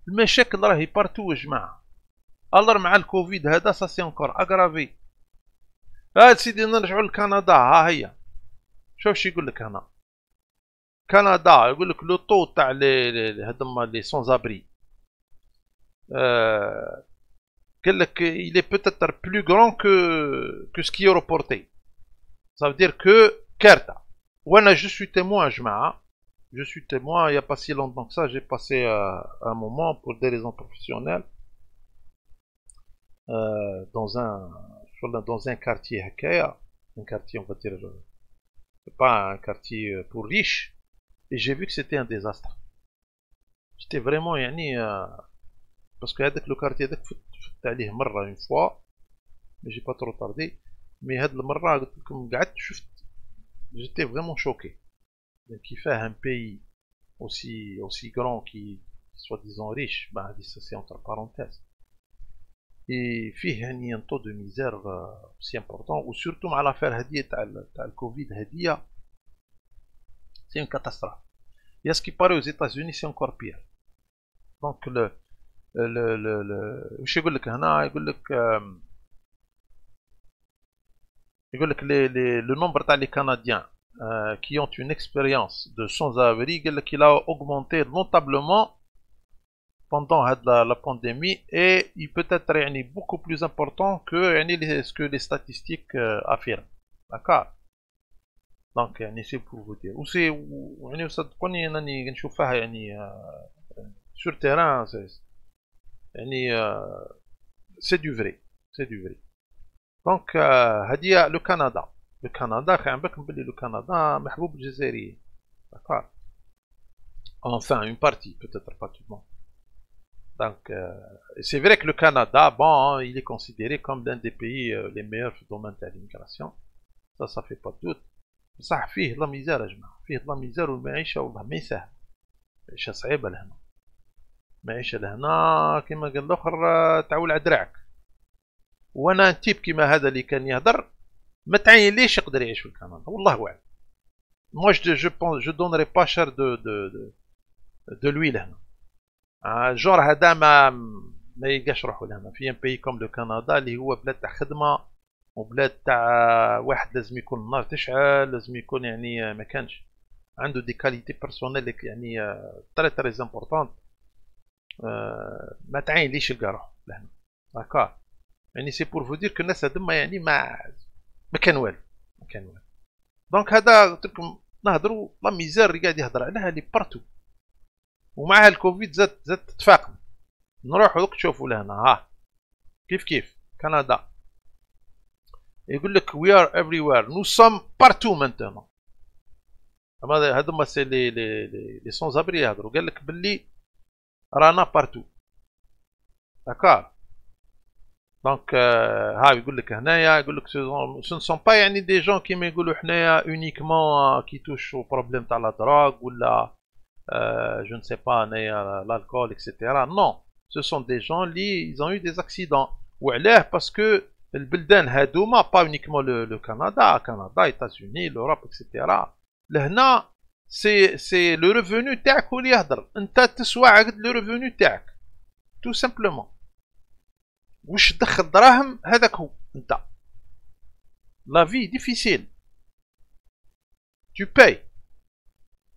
المشاكل راهي بارتو يا جماعه. الر مع الكوفيد هذا ساسي انكور اغرافي. سيدي نرجعوا لكندا. ها هي شوف شي يقول لك هنا كندا يقول لك لو طو تاع هذوما لي سون زابري قال لك il est peut-être plus grand que ce qui est reporté. Ça veut dire que كارثة. وانا je suis témoin يا جماعة. Je suis témoin il y a pas si longtemps que ça. J'ai passé un moment pour des raisons professionnelles dans un dans un quartier هكايا, un quartier on va dire pas un quartier pour riches, et j'ai vu que c'était un désastre. J'étais vraiment يعني parce que هذاك le quartier هذاك فت عليه مرة une fois, mais j'ai pas trop tardé. mais هاد المرة قلت لكم قعدت شفت, j'étais vraiment choqué. Donc il fait un pays aussi grand qui soi-disant riche, bah ça c'est entre parenthèses. Et فيه يعني un taux de misère aussi important, ou surtout مع l'affaire هدية تاع الكوفيد هدية, c'est une catastrophe. Et à ce qui paraît aux États-Unis c'est encore pire. Donc واش يقول لك هنا, يقول لك le nombre تاع les Canadiens qui ont une expérience de sans-abri, qu'il a augmenté notablement pendant la pandémie, et il peut être beaucoup plus important que ce que les statistiques affirment. D'accord. Donc c'est pour vous dire. وصدقوني انني نشوفها sur terrain, c'est du vrai, c'est du vrai. Donc هذه le Canada. Le Canada, le Canada محبوب الجزائريين. D'accord. Enfin, une partie, peut-être pas tout le monde. Donc, c'est vrai que le Canada, bon, il est considéré comme l'un des pays les meilleurs في domaine de l'immigration. Ça fait pas de doute. صح فيه لا ميزار يا جماعة, فيه لا ميزار, والمعيشة والله ما يسهل. المعيشة صعيبة لهنا. المعيشة لهنا كما قال الآخر تعول على دراعك. وأنا تيب كيما هذا اللي كان يهدر ما تعين ليش يقدر يعيش في كندا, والله أعلم. Moi je donnerai pas cher de lui لهنا. جور هذا ما يلقاش روحو لهنا في ان بي كوم لو كندا اللي هو بلاد تاع خدمه, وبلاد تاع واحد لازم يكون النار تشعل, لازم يكون ما كانش عنده دي كاليتي بيرسونيل تري تري امبورطونت, ما تعين ليش يلقى روحو لهنا. داكار. سي بور فو دير كو الناس هذوما ما كان والو, ما كان والو. دونك هذا قلت لكم نهضروا لا ميزير اللي قاعد يهضر عليها اللي بارتو, ومعها الكوفيد زاد تتفاقم. نروحوا دوك تشوفوا لهنا, ها كيف كندا يقول لك we are everywhere, nous sommes partout maintenant. هذوما سي لي سون زابري يهضروا, قال لك باللي رانا بارتو. داكار. دونك ها يقول لك هنايا, يقول لك ce ne sont pas des gens كيما يقولوا حنايا uniquement qui touchent au problème تاع la drogue ولا je ne sais pas l'alcool etc. Non, ce sont des gens ils ont eu des accidents. وعلاه parce que البلدان هادوما pas uniquement le Canada, États-Unis, l'Europe etc. لهنا c'est le revenu تاعك هو اللي يهضر. انت تسوى عقد le revenu تاعك tout simplement. واش تدخل دراهم هذاك هو انت. la vie difficile, tu payes.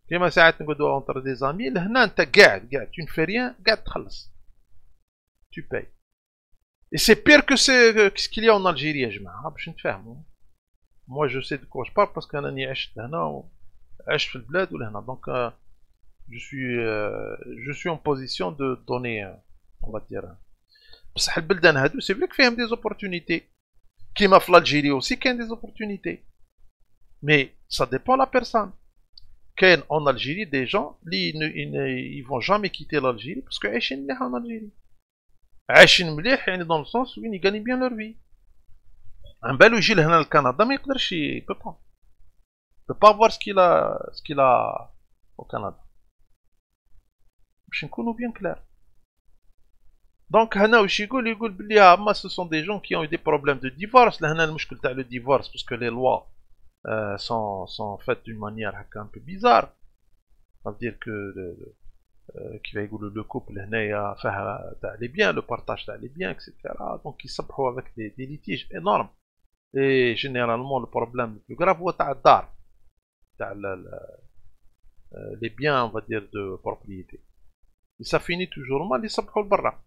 كيما ساعات نقولوا entre des amis, لهنا انت قاعد tu ne fais rien, قاعد تخلص tu payes. et c'est pire que ce qu'il y a en Algérie يا جماعة, باش نتفاهموا. moi je sais de quoi je parle parce que أنني عشت هنا وعشت في البلاد ولهنا, donc je suis en position de donner on va dire. بصح البلدان هادو سي فليك فيهم دي زوبورتونيتي, كيما في الجيري اوسي كاين دي زوبورتونيتي, مي سا ديبون لا بيرسون. كاين en Algérie des gens ils vont jamais quitter l'Algérie parce que عايشين مليح en Algérie, عايشين مليح dans le sens où ils gagnent bien leur vie. عن بالو يجي لهنا لكندا ما يقدرش, peut pas voir ce qu'il a au Canada, باش نكونوا bien clair. دونك هنا واش يقول بلي اما ce sont des gens qui ont eu des problèmes de divorce. لهنا المشكل تاع le divorce parce que les lois sont faites d'une manière un peu bizarre. Ça veut dire que كيف يقولوا le couple هنايا فيها تاع les biens, le partage تاع les biens etc. donc يصبحوا avec des litiges énormes, et généralement le problème le plus grave هو تاع الدار, تاع les biens on va dire de propriété, et ça finit toujours mal, يصبحوا لبرا.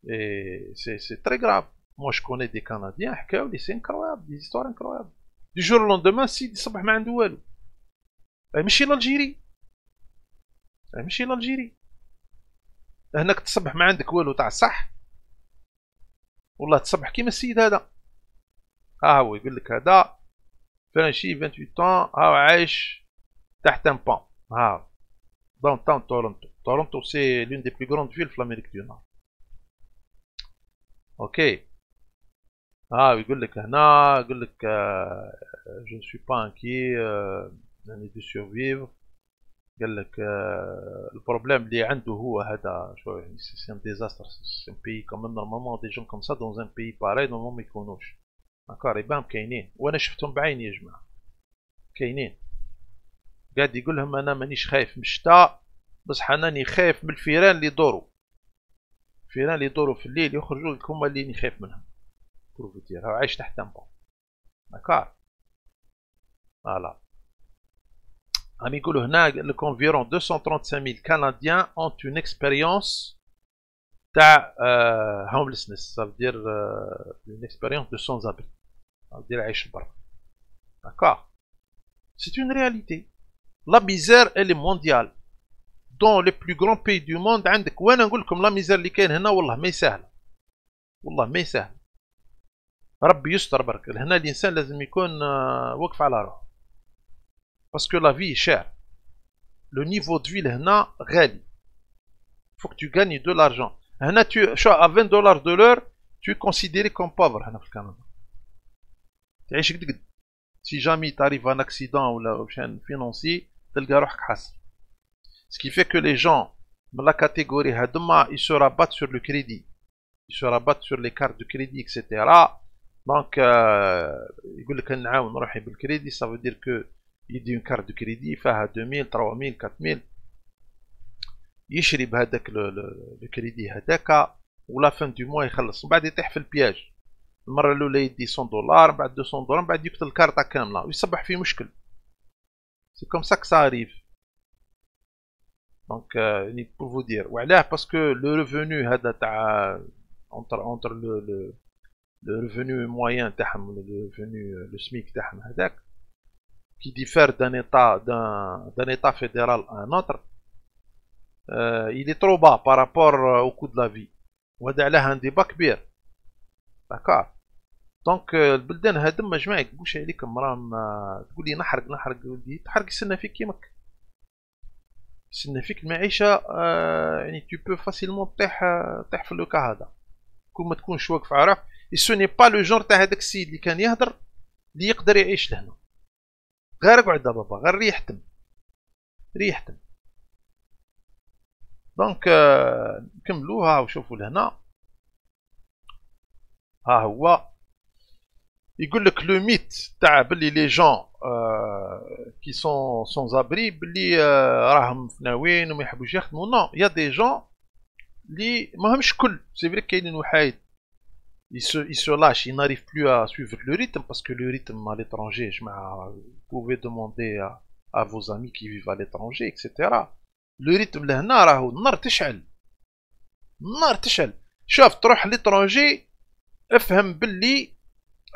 Et c'est très grave. Moi je connais des Canadiens حكاو لي c'est incroyable, des histoires incroyables. Du jour au lendemain السيد يصبح ما عنده والو. ماشي l'Algérie, ماشي l'Algérie. هناك تصبح ما عندك والو تاع صح, والله تصبح كيما السيد هذا. هو يقول لك هذا فرنشي 28 هاو عايش تحت ان بون. دون تاون تورونتو. تورونتو سي لون دي بلو غروند فيل في الامريك دو نور. اوكي. يقول لك هنا يقول لك جو نسوي با انكي يعني دو سورفيفر. قال لك البروبليم اللي عنده هو هذا شو يعني سي ان ديزاستر. سي ان بي كوم نورمالمون دي جون كوم سا دون ان بي باراي نورمالمون ما يكونوش. داكور يبان كاينين وانا شفتهم بعيني يا جماعه كاينين. قاعد يقول لهم انا مانيش خايف من الشتاء بصح انني خايف من الفيران اللي يدوروا. الفيران اللي يدوروا في الليل يخرجوا لك هما اللي نخاف منهم. بور فو دير عايش تحت ان بون. داكور فوالا. عم يقولوا هنا قال لك environ 235,000 Canadiens ont une expérience تاع homelessness. ça veut dire une expérience de sans-abri. ça veut dire عايش برا. d'accord. c'est une réalité. la misère elle est mondiale. dans les plus grands pays du monde عندك. وانا نقول لكم لا ميزير اللي كاين هنا والله ما يسهل. والله ما يسهل. ربي يستر برك. هنا الانسان لازم يكون واقف على روحه. parce que la vie est chère. Le niveau de vie هنا غالي. faut que tu gagnes de l'argent. هنا tu à 20 dollars de l'heure tu es considéré comme pauvre هنا في الكندا. تعيش قد قد. si jamais t'arrives un accident ولا شان financier تلقى روحك حاسر. ce qui fait que les gens من la catégorie هادما ils se rabattent sur le crédit. ils se rabattent sur les cartes de crédit etc. donc يقول لك نعاون روحي بالكريدي. ça veut dire que يدي اون كارت دو كريدي فيها 2000 3000 4000 يشري بهذاك لو كريدي هذاك ولا فان دو موا يخلص. من بعد يطيح في البياج. المره الاولى يدي 100 دولار بعد 200 دولار بعد يقتل الكارطه كامله ويصبح فيه مشكل. سي كوم سا كو سا اريف. دونك يعني بور فو دير. وعلاه باسكو لو ريفوني هذا تاع اونتر لو ريفوني موين تاعهم لو ريفوني لو سميك تاعهم هذاك qui diffère d'un état fédéral à un autre, il est trop bas par rapport au coût de la vie. وهذا علاه un débat كبير. d'accord. donc البلدان هادم مجموعة يكبوش عليكم راهم تقول لي نحرق ولدي تحرق يسنى فيك كيماك. يسنى فيك المعيشة يعني tu peux facilement تطيح في اللوكا هذا. كون ما تكونش واقف على روحك. et ce n'est pas le genre تاع هذاك السيد اللي كان يهدر اللي يقدر يعيش لهنا. غير اقعد بابا غير ريحتم. دونك نكملوها وشوفوا لهنا. هو يقول لك لو ميت تاع بلي لي جون كي سون سون ابري بلي راهم فناوين وما يحبوش يخدموا. نو يا دي جون لي ماهمش كل. سي فري كاينين وحايد ils se lâchent, ils n'arrivent plus à suivre le rythme parce que le rythme à l'étranger, vous pouvez demander à vos amis qui vivent à l'étranger, etc. Le rythme لهنا راهو النار تشعل. شوف تروح l'étranger افهم باللي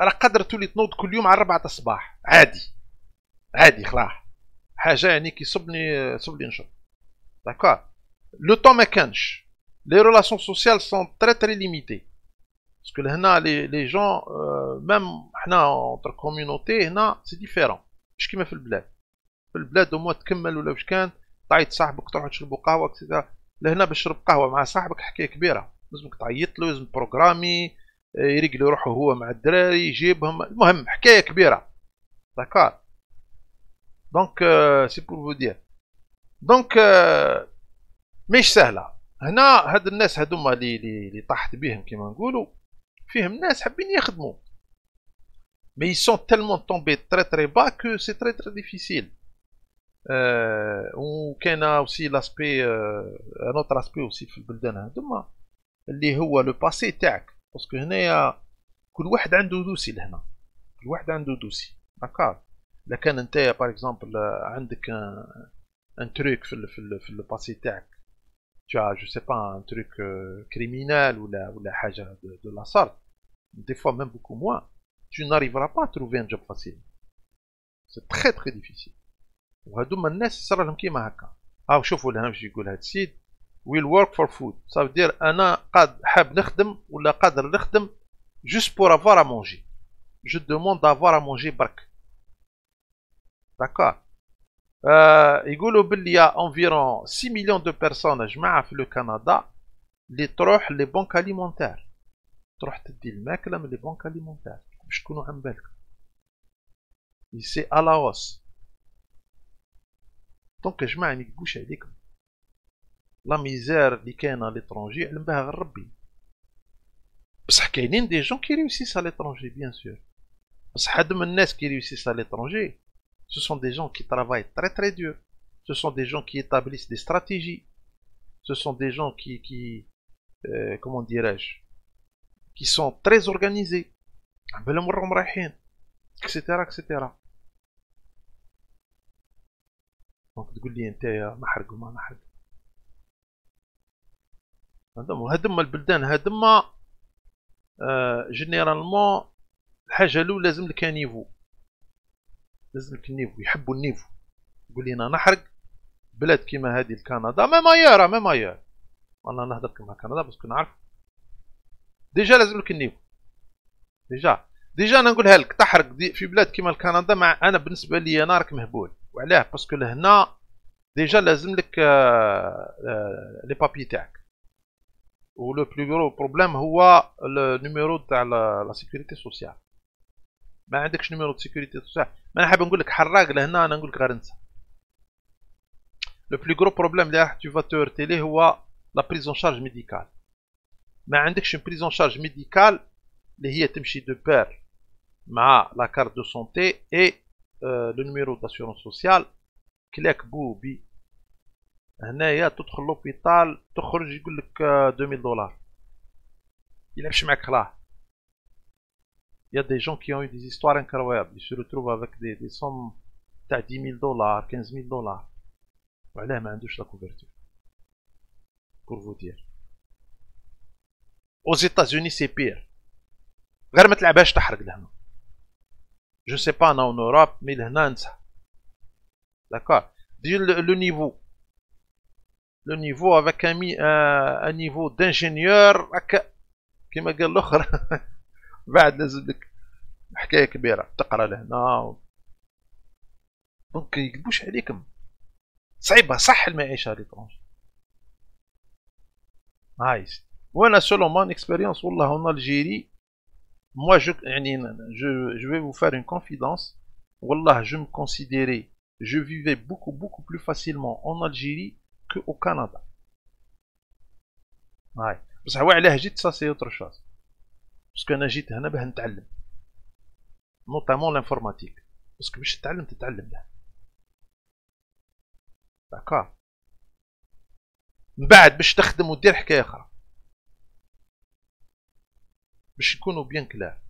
راه قادر تولي تنوض كل يوم على 4 الصباح عادي خلاص. حاجه يعني كيصبني نشط. داكور. لو طون ما كانش. لي ريلاسيون سوسيال سون تري ليميتي. باسكو لهنا لي جون ميم حنا اونتر كوميونيتي هنا سي ديفيرون. مش كيما في البلاد او موا تكمل ولا واش كان تعيط صاحبك تروحوا تشربوا قهوه كذا. لهنا باش تشرب قهوه مع صاحبك حكايه كبيره. لازمك تعيط له لازم بروغرامي يريقل روحه هو مع الدراري يجيبهم. المهم حكايه كبيره. داكور. دونك سي بور فو دير. دونك مش سهله. هنا هاد الناس هادوما اللي طاحت بهم كيما نقولوا فيهم ناس حابين يخدموا mais ils sont tellement tombés très bas que c'est très difficile. وكاين aussi l'aspect un autre aspect aussi في البلدان هادوما اللي هو لو باسي تاعك. باسكو هنايا كل واحد عنده دوسي لهنا. كل واحد عنده دوسي. داكار. الا كان نتايا باغ اكزومبل عندك ان تروك في الباسي تاعك tu as je sais pas un truc criminel ou la haja de la sorte, des fois même beaucoup moins, tu n'arriveras pas à trouver un job facile. C'est très difficile. وهادوما الناس يصرا لهم كيما هكا. شوفوا لهنا باش يقول هاد السيد will work for food. ça veut dire انا حاب نخدم ولا قادر نخدم juste pour avoir à manger. Je demande d'avoir à manger برك. D'accord. Il y a environ 6 millions de personnes جماعة في le Canada اللي تروح les banques alimentaires. تروح تدي الماكلة من les banques alimentaires باش تكونوا عن بالك. C'est à la hausse. دونك يا جماعة ميكذبوش عليكم. لا ميزير اللي كاينة à l'étranger علم بها غير ربي. بصح كاينين دي جون كي ريوسيس à l'étranger bien sûr. بصح هادو من الناس كي ريوسيس à l'étranger. Ce sont des gens qui travaillent très très dur. Ce sont des gens qui établissent des stratégies. Ce sont des gens qui comment dirais-je, qui sont très organisés. Etc. etc. دونك تقول لي انت ما حرق وما نحرق. هادما البلدان هادما جينيرالمون الحاجه الاولى لازم لك نيفو. لازم لك النيفو، يحبوا النيفو. تقول لي انا نحرق بلاد كيما هذه الكندا ما مايار ما مايار. انا نهضر كيما كندا باسكو نعرف ديجا لازم لك النيفو. ديجا انا نقولها لك تحرق في بلاد كيما الكندا مع انا بالنسبه لي انا راك مهبول. وعلاه باسكو لهنا ديجا لازم لك لي بابي تاعك. و لو بلو بروبليم هو النيميرو تاع لا سيكوريتي سوسيال. ما عندكش نيميرو د سيكوريتي سوسيال. ما انا حاب نقول لك حراق لهنا انا نقول لك غير انسى. لو بلو بروبليم اللي راح تو فا تورتي ليه هو لا بريزون شارج ميديكال. ما عندكش بريزون شارج ميديكال اللي هي تمشي دو بير مع لا كارت دو سونتي اي لو نيميرو داسيورونس سوسيال. كلاك بوبي هنايا تدخل لوبيتال تخرج يقول لك $2000 يلعبش معاك خلاه. Il y a des gens qui ont eu des histoires incroyables. Ils se retrouvent avec des sommes تاع $10,000 $15,000 وعلاه ما عندوش لا كوفرتور. pour vous dire. Aux États-Unis c'est pire. غير ما تلعبهاش تحرق لهنا. Je sais pas en Europe mais لهنا انسى. D'accord. Dis le niveau. Le niveau avec un niveau d'ingénieur كما قال الاخر. بعد لازم لك حكايه كبيره تقرا لهنا. دونك يكذبوش عليكم. صعيبه صح المعيشه ليترونجي. نايس. وانا سولون مون اكسبيريونس والله en Algérie. Moi je vais vous faire une confidence. والله je me considérais, je vivais beaucoup plus facilement en Algérie que au Canada. هاي بصح هو علاه جيت سا سي اوتر شوز. باسكو انا جيت هنا باه نتعلم نوطامون لانفورماتيك. باسكو باش تتعلم له. داكار. من بعد باش تخدم ودير حكايه اخرى. باش نكونوا بيان كلار.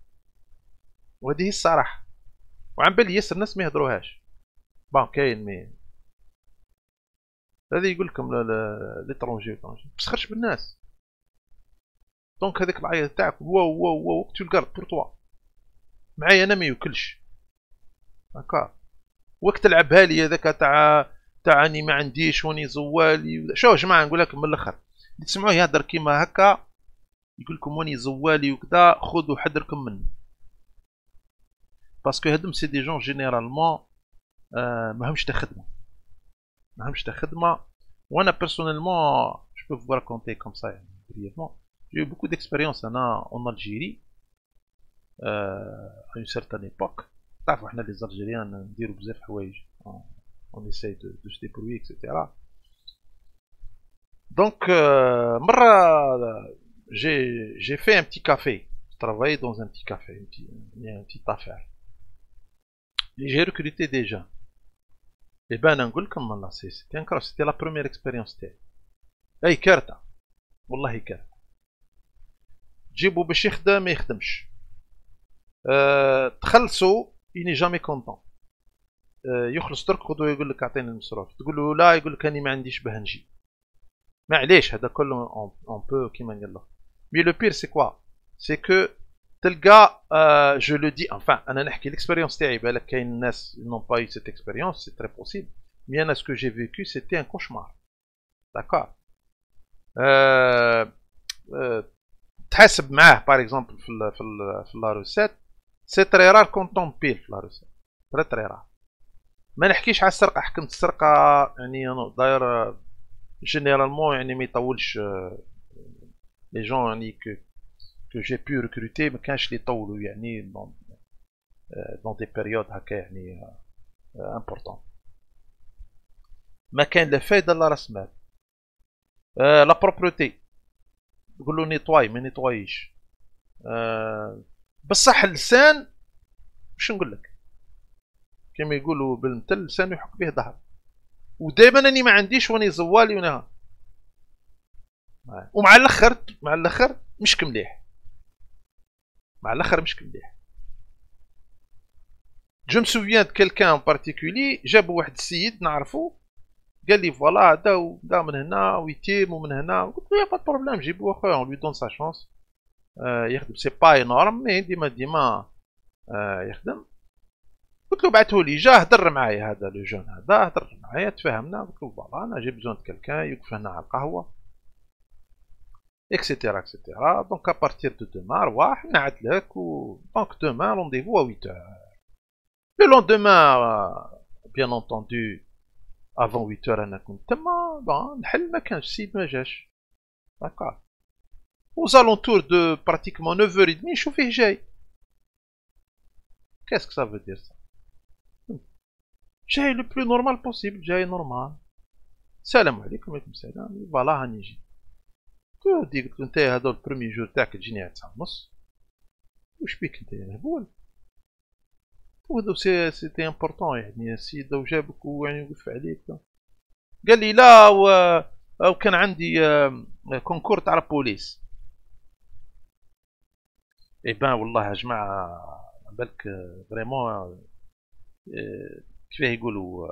وهذه هي الصراحه. وعن بالي ياسر الناس ما يهضروهاش. بون كاين مي هذا يقول لكم ليترونجي ما تسخرش بالناس. دونك هذيك العيط تاعك واو وقت الكارد بور توا معايا انا ما يوكلش. هكا وقت تلعبها لي هذاك تاع اني ما عنديش وني زوالي. شوف يا جماعه نقول لكم من الاخر اللي تسمعوه يهضر كيما هكا يقول لكم وني زوالي وكذا خذوا حذركم منه. باسكو هادم سي دي جون جينيرالمون ماهمش تا خدمه. وانا بيرسونيلمون جو بو فو راكونتي كوم سا يعني بريفمون. J'ai eu beaucoup d'expérience en Algérie à une certaine époque. تعرفوا احنا les Algériens نديروا بزاف حوايج. On essaye de se débrouiller etc. Donc j'ai fait un petit café. Je travaillais dans un petit café, une petite affaire. Et j'ai recruté des gens. Et ben نقول لكم والله c'était incroyable. C'était la première expérience تاعي. اي كارثة والله كارثة. تجيبو باش يخدم ما يخدمش. تخلصو إني جامي كونطون. يخلص درك خذو يقول لك اعطيني المصروف. تقول له لا يقول لك اني ما عنديش باه نجي. معليش هذا كله اون بو كيما قال له. مي لو بير سي كوا سي كو تلقى جو لو دي انفان انا نحكي ليكسبيريونس تاعي. بالك كاين الناس نون با يو سيت اكسبيريونس سي تري بوسيبل. مي انا سكو جي فيكو سيتي ان كوشمار. داكور. تحاسب معاه باغ اكزومبل في لا روسيت، سي تري رار كون طون بيل في لا روسيت، تري رار. ما نحكيش على السرقه، حكمت السرقه يعني داير جينيرالمون يعني ما يطولش لي جون يعني que j'ai pu recruter ما كانش اللي يطولوا يعني dans des périodes هكا يعني important. ما كان لا فايده لا راس مال. لا بروبرتي تقول له نيطواي ما نيطوايش. بصح اللسان واش نقول لك، كما يقولوا بالمثل اللسان يحك به ظهر. ودائما اني ما عنديش واني زوالي ونها. ومع الاخر مش كمليح، مع الاخر مش كمليح. جو me souviens de quelqu'un en particulier، جابوا واحد السيد نعرفو قال لي فوالا هذا من هنا ويتيم ومن هنا. قلت له يا با بروبليم جيبوه اخويا اون لوي دون سا شونس يخدم، سي با انورم مي ديما يخدم. قلت له بعثه لي، جا هدر معايا هذا لو جون، هذا هدر معايا تفاهمنا. قلت له فوالا انا جي بزون دو كالكان يوقف هنا على القهوه اكسيتيرا اكسيتيرا. دونك ابارتير دو دومان رواح نعت لك و دونك دومان رونديفو ا 8h. لو لوندومان بيان اونتوندو افون 8h انا كنت تما. بون نحل ما كانش السيد ما جاش. داكار وزالونتور دو براتيكمون 9h30 نشوف فيه جاي. كاسكو سا فو دير سا؟ جاي لو بلو نورمال بوسيبل، جاي نورمال. السلام عليكم. وعليكم السلام. فوالا هاني جي. قلت له انت هذا البرومي جور تاعك تجيني على 9:30. واش بيك انت يا هبول؟ وهذا سيتي امبورطون يعني السيد لو جابك ويعني يوقف عليك. قال لي لا او كان عندي كونكور تاع البوليس. اي بان والله يا جماعه بالك فريمون كيفاه يقولوا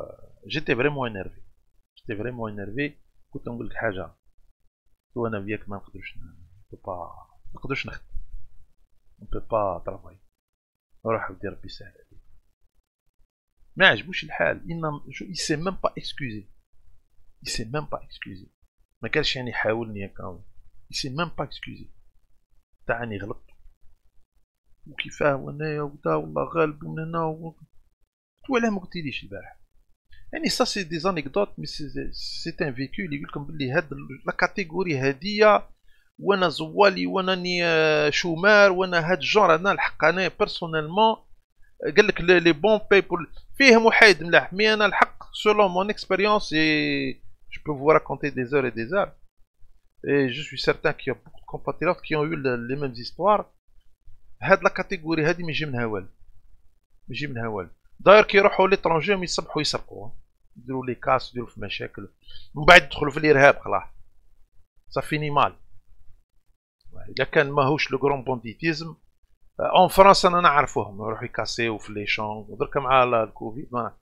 جيتي فريمون انيرفي. كنت نقول لك حاجه، وانا وياك ما نقدرش نخدم، on peut pas travailler. روح ودي ربي يسهل عليك. ما عجبوش الحال. il s'est même pas excusé. ما كانش يعني يحاولني هكا. il s'est même pas excusé. تاعني غلط وكيفاه وانايا ودا والله غالب من هنا قلت وعلاه ما قلتيليش البارح. يعني سا سي دي زانيكدوت مي سي ان فيكو اللي يقول لكم بلي هاد لا كاتيجوري هاديه وانا زوالي وانا ني شومار وانا هاد الجور انا الحق انا بيرسونيلمون. قال لك لي بون بيبول فيه محايد ملاح، مي انا الحق سولون مون اكسبيريونس اي جو بو فو راكونتي دي زور اي دي زور اي جو سوي سيرتان كي يا بوكو دو كومباتيريوت كي اون يو لي ميم زيستوار. هاد لا كاتيجوري هادي ما يجي منها والو. داير كي يروحوا ليترونجي يصبحوا يسرقوا، يديروا لي كاس يديروا في مشاكل، من بعد يدخلوا في الارهاب خلاص صافيني مال. اذا كان ماهوش لو غرون بونديتيزم اون فرنسا انا نعرفوهم يروحوا يكاسيو في لي شون. درك مع الكوفيد ما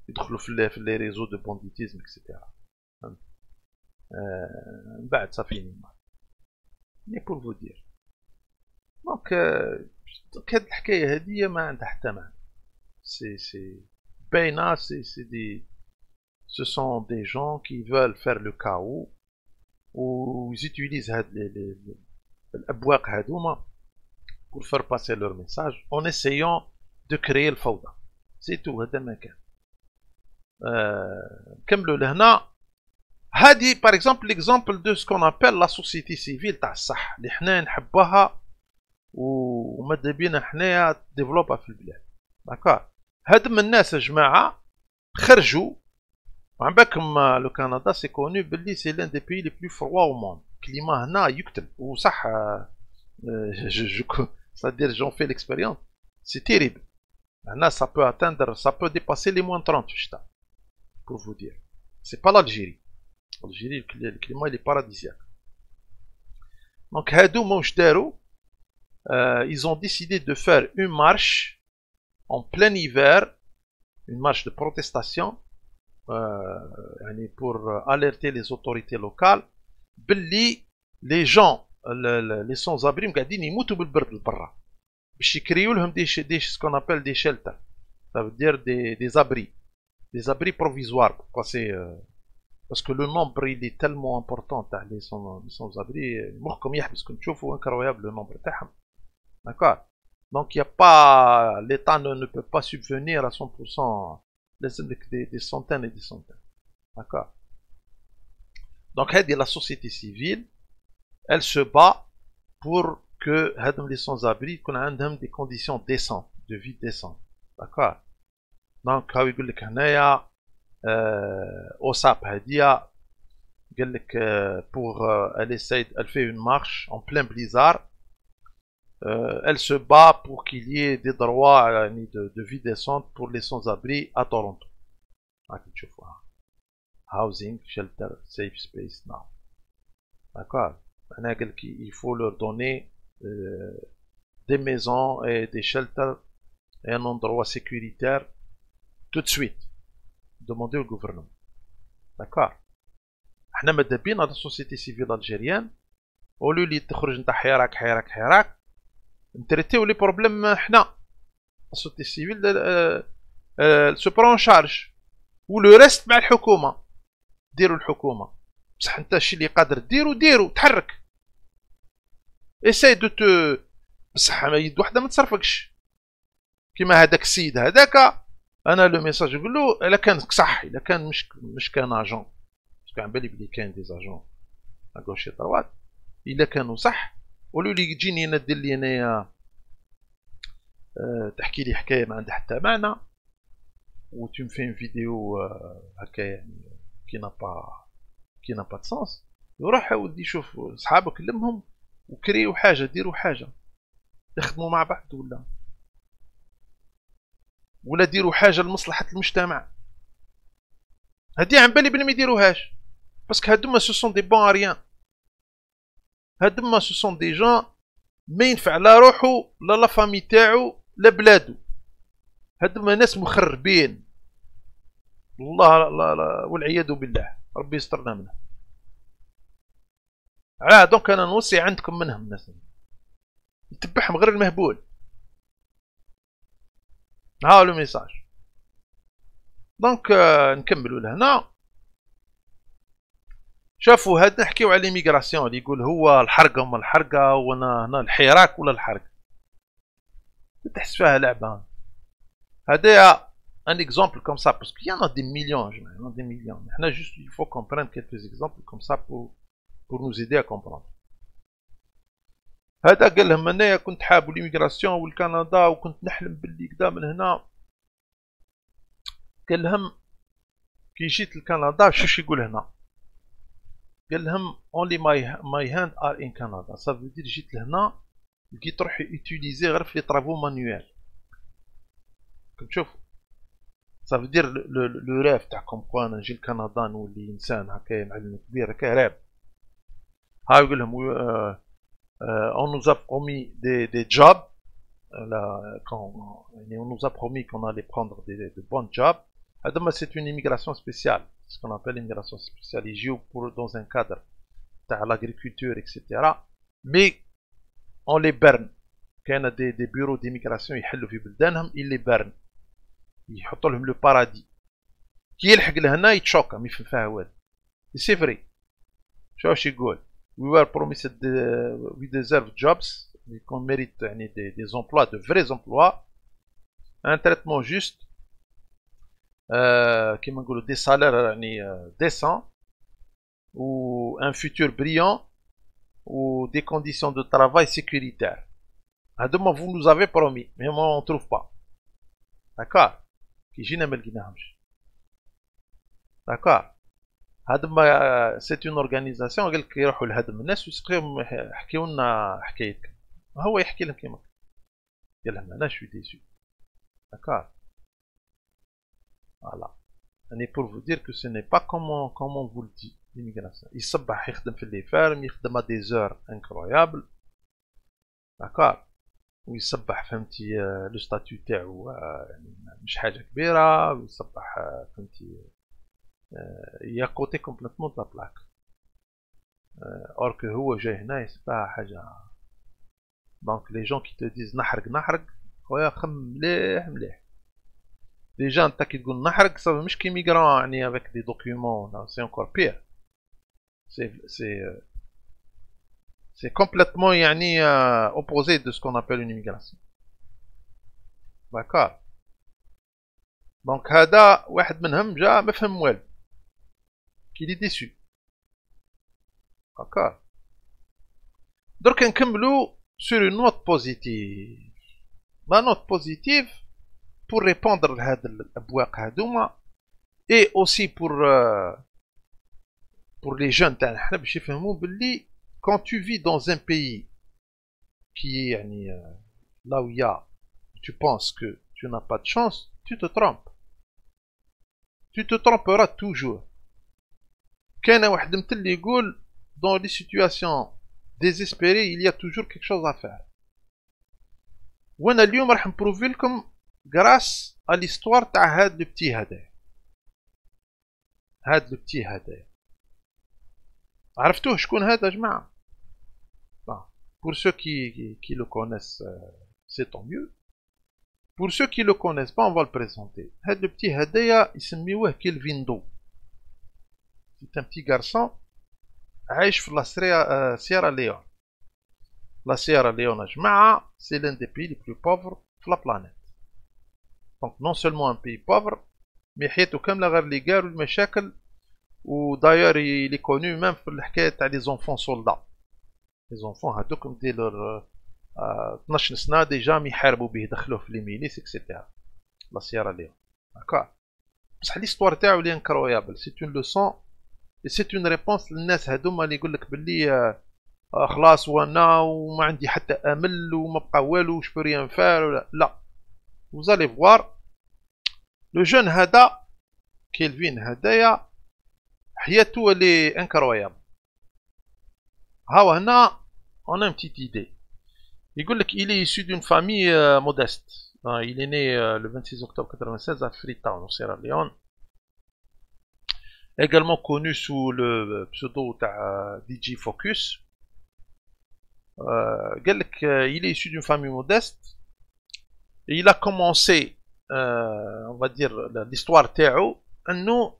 يدخلوا في لي ريزو دو بونديتيزم اكسيتيرا. من بعد صافيني مال. مي بور فو دير دونك هاد الحكايه هاديه ما عندها حتى معنى. سي باينه سي دي ce sont des gens qui veulent faire le chaos ou ils utilisent الابواق هادوما pour faire passer leur message en essayant de créer الفوضى. سي تو هذا ما كان. كملوا لهنا. هادي باغ اكزومبل ليكزومبل دو سكون ابل لا سوسيتي سيفيل تاع الصح اللي حنا نحبوها وماذا بينا حنايا ديفلوبا في البلاد. داكار هاد من الناس يا جماعه خرجوا. وعن بالكم لو كندا سي كونو بلي سي لان دي بيي لي بلو فروا او موند. كليما هنا يقتل وصح. c'est-à-dire j'en fais l'expérience, c'est terrible. Maintenant ça peut atteindre, ça peut dépasser les moins 30 في الشتاء pour vous dire. C'est pas l'Algérie. L'Algérie le climat il est paradisiaque. Donc هادو واش داروا؟ ils ont décidé de faire une marche en plein hiver, une marche de protestation يعني pour alerter les autorités locales باللي les gens لي سون زابريم قاعدين يموتوا بالبرد لبرا باش يكريو لهم دي سكون ابل دي شيلتر. ça veut dire des abris provisoires pour passer parce que le nombre il est tellement important تاع les sans-abri مخكم يحبس كنت تشوفوا incroyable le nombre تاعهم. D'accord. Donc il y a pas l'État ne peut pas subvenir à 100% des centaines et des centaines. D'accord. Donc la société civile elle se bat pour que les sans-abri qu'on a des conditions décentes de vie décentes. D'accord. Donc هاو يقول لك هنايا OSAP هادية قال لك pour elle fait une marche en plein blizzard. Elle se bat pour qu'il y ait des droits de vie décente pour les sans-abri à Toronto. Housing, shelter, safe space now. D'accord. Il faut leur donner des maisons et des shelters et un endroit sécuritaire tout de suite. Demandez au gouvernement. D'accord. احنا مدابين هاد السوسيتي سيفيل الجيريان قولوا لي تخرج نتا حراك نتريتيو لي بروبليم حنا السوسيتي سيفيل سو برون شارج ولو ريست مع الحكومه. ديروا الحكومه بصح انت الشيء اللي قادر ديرو تحرك اساي دو تو بصح يد وحده ما تصرفكش كيما هذاك السيد هذاك. انا لو ميساج نقول له الا كان صح الا كان مش كان اجون باسكو على بالي بلي كاين دي اجون اغوشي طروات الا كانوا صح قولوا لي تجيني انا دير لي انايا تحكي لي حكايه ما عندها حتى معنى وتم في فيديو هكا يعني كي نا با سونس. وروح ولدي شوف صحابك كلمهم وكريو حاجه ديروا حاجه يخدموا مع بعض ولا ديروا حاجه لمصلحه المجتمع. هادي عن بالي بلي ما يديروهاش باسكو هادوما سو سون دي بون ريان. هادوما سو سون دي جون ما ينفع لا روحو لا فامي تاعو لا بلادو. هادوما ناس مخربين والله لا والعياذ بالله ربي يسترنا منه. دونك انا نوصي عندكم منهم الناس يتبعهم غير المهبول. ها لو ميساج. دونك نكملوا لهنا. شافوا هاد نحكيو على ليميغراسيون اللي يقول هو الحرقه وما الحرقه وانا هنا الحراك ولا الحرق. تحس فيها لعبه. هذا un exemple comme ça parce qu'il y en a des millions, il y en a des millions. Juste, il faut comprendre quelques exemples comme ça pour nous aider à comprendre. هذا قال لهم انايا كنت حاب ليميغراسيون والكندا وكنت نحلم باللي كدا من هنا. قال لهم كي جيت لكندا شوش يقول هنا. قال لهم only my hand are in Canada. ça veut dire جيت لهنا لقيت روحي utiliser غير في لي طرافو مانيوال. كم تشوف ça veut dire le rêve تاعكم كوا انا نجي لكندا نولي انسان هكا معلم كبير هكا راب. ها يقول لهم on nous a promis des jobs on nous a promis qu'on allait prendre de bons jobs. C'est une immigration spéciale, ce qu'on appelle l'immigration spéciale. Ils jouent dans un cadre de l'agriculture, etc. Mais on les berne. Quand il y a des bureaux d'immigration, ils les bernent. يحطوا لهم لو بارادي كي يلحق لهنا يتشوكا ما يفهم فيها والو. سي فري شوف يقول we were promised we deserve jobs qu'on mérite يعني des emplois de vrais emplois un traitement juste كيما نقولوا des salaires يعني décents ou un futur brillant ou des conditions de travail sécuritaires. هذوما vous nous avez promis mais moi on trouve pas. D'accord. كي جينا ما لقيناهمش. داكور. هادما سيت اون اورغانيزاسيون قال لك يروحوا لهادم الناس ويسقيهم يحكيو لنا حكايتكم. هو يحكي لهم كيما قال لهم انا شوي ديسو. داكور. فوالا. يعني pour vous dire que ce n'est pas comme on vous le dit l'immigration. يصبح يخدم في لي فارم يخدم à des heures incroyables. داكور. ويصبح فهمتي لو ستاتيو تاعو يعني مش حاجه كبيره ويصبح فهمتي يا كوتي كومبليتمون لا بلاك اور كو هو جاي هنا يصبح حاجه. دونك لي جون كي تو ديز نحرق خويا خم مليح Déjà انت كي تقول نحرق صافي مش كي ميغران يعني avec des documents, non, c'est encore pire. C'est complètement يعني opposé de ce qu'on appelle une immigration. D'accord. Donc هذا واحد منهم جا ما فهم والو. qu'il est déçu. D'accord. درك نكملو sur une note positive. La note positive pour répondre لهاد الابواق هادوما et aussi pour les jeunes تاعنا حنا باش يفهموا باللي quand tu vis dans un pays qui est يعني là où il y a tu penses que tu n'as pas de chance, tu te trompes. Tu te tromperas toujours. كان واحد مثل يقول dans les situations désespérées il y a toujours quelque chose à faire. وانا اليوم راح نبروفي لكم grâce à l'histoire تاع هاد لو بتي هذا. هاد لو بتي هذا عرفتوه شكون هذا يا جماعه؟ pour ceux qui le connaissent c'est tant mieux. Pour ceux qui le connaissent pas on va le présenter. هاد لو بتي هذايا يسميوه كيلفيندو. c'est un petit garçon عايش في لا سيرا ليون. La Sierra Leone يا جماعه c'est l'un des pays les plus pauvres de la planète. Donc non seulement un pays pauvre mais حياته كامله غير لي قار والمشاكل. وداير il est connu même في الحكايه تاع les enfants soldats. les enfants هذوك ديال 12 سنه ديجا يحاربوا به دخلوه في لي ميليس اكسيتيرا. لا سيارا ليون. داكور. بصح ليستوار تاعو لي انكرويابل. سي اون لوسون اي سي اون ريبونس للناس هذوما اللي يقول لك باللي خلاص وانا وما عندي حتى امل وما بقى والو جو بو ريان فار. لا. vous allez voir le jeune هذا كيلفين هدايا حياته لي انكرويابل. هاو هنا on a une petite idée. يقول لك il est issu d'une famille modeste. il est né le 26 octobre 96 à Freetown au Sierra Leone. également connu sous le pseudo تاع DJ Focus. قال لك il est issu d'une famille modeste et il a commencé on va dire l'histoire تاعو انه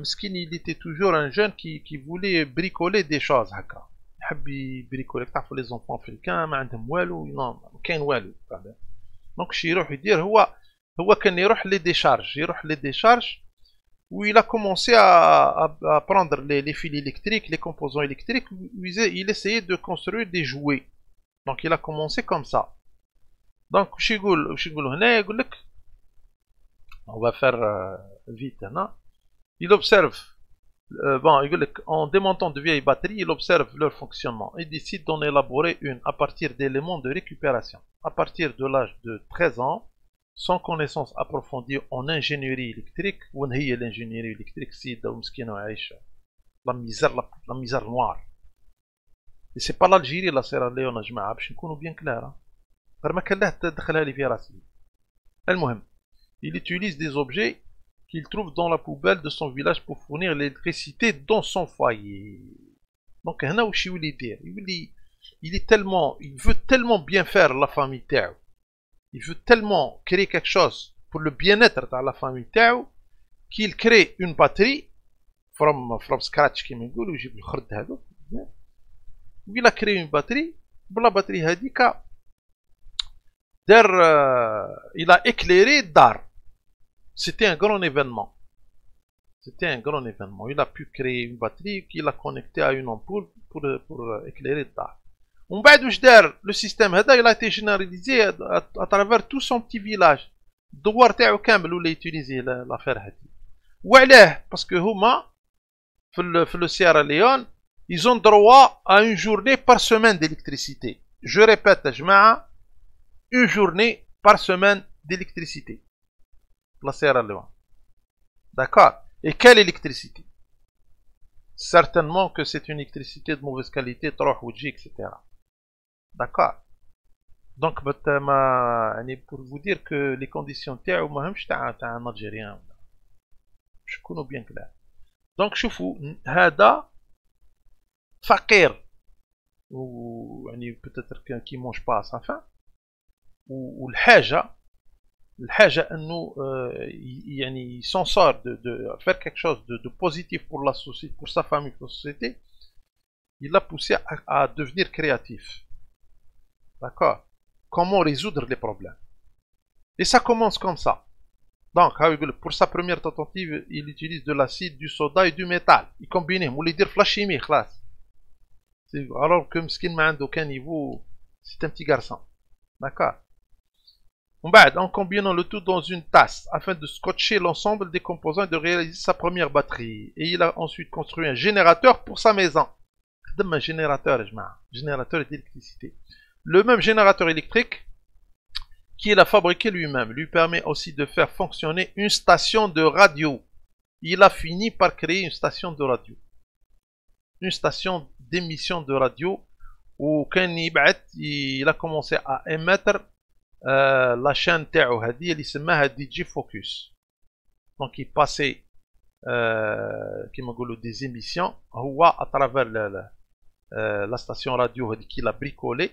مسكين il était toujours un jeune qui voulait bricoler des choses هكا. يحب يبريكولي. تعرفوا لي زونفون افريكان ما عندهم والو. ما كاين والو. دونك شي يروح يدير هو كان يروح لي ديشارج où il a commencé à prendre les fils électriques, les composants électriques, il essayait de construire des jouets. Donc il a commencé comme ça. Donc on va faire vite. Il observe, en démontant de vieilles batteries, il observe leur fonctionnement et décide d'en élaborer une à partir d'éléments de récupération. À partir de l'âge de 13 ans, sans connaissance approfondie en ingénierie électrique, وين هي l'ingénierie électrique سيدة ومسكينة وعايشة la misère noire. Et c'est pas l'Algérie la Sierra Leone يا جماعة باش نكونوا bien clairs. غير ما كان له تدخلها لي في راسي. المهم il utilise des objets qu'il trouve dans la poubelle de son village pour fournir l'électricité dans son foyer. Donc هنا واش يولي يدير؟ يولي il veut tellement bien faire la famille تاعو. Il veut tellement créer quelque chose pour le bien-être de la famille تاعو qu'il crée une batterie from scratch كيما نقولوا يجيب الخرد هذوك. il a créé une batterie. بلا باتري هذيك دار il a éclairé الدار. C'était un grand événement. Il a pu créer une batterie qu'il a connectée à une ampoule pour éclairer الدار. ومن بعد واش دار لو سيستيم هذا il a été généralisé à travers tout son petit village. الدوار تاعو كامل ولا يوتيليزي لافير هذه. وعلاه باسكو هما في لو سيارا ليون ils ont droit à une journée par semaine d'électricité. Je répète يا جماعه une journée par semaine d'électricité. La Sierra Leone. D'accord. Et quelle électricité? Certainement que c'est une électricité de mauvaise qualité, etc. D'accord. Donc, pour vous dire que les conditions تاعو ماهمش تاع un Algérien. باش نكونوا bien clair. Donc, شوفوا هذا فقير و يعني peut-être qui mange pas à sa faim. والحاجة الحاجة أنه يعني s'en sort de faire quelque chose de positif pour la société, pour sa famille, pour la société, il l'a poussé à devenir créatif. D'accord? Comment résoudre les problèmes? Et ça commence comme ça. Donc, pour sa première tentative, il utilise de l'acide, du soda et du métal. Il combine, il veut dire flash chimie, alors que Mskin n'a aucun niveau, c'est un petit garçon. D'accord? En combinant le tout dans une tasse afin de scotcher l'ensemble des composants et de réaliser sa première batterie. Et il a ensuite construit un générateur pour sa maison. Un générateur d'électricité. Le même générateur électrique qu'il a fabriqué lui-même lui permet aussi de faire fonctionner une station de radio. Il a fini par créer une station de radio. Une station d'émission de radio où il a commencé à émettre la chaîne تاعو هذه اللي سماها DJ Focus. Donc il passait كما نقولوا des émissions هو à travers la station radio هذه qu'il a bricolé.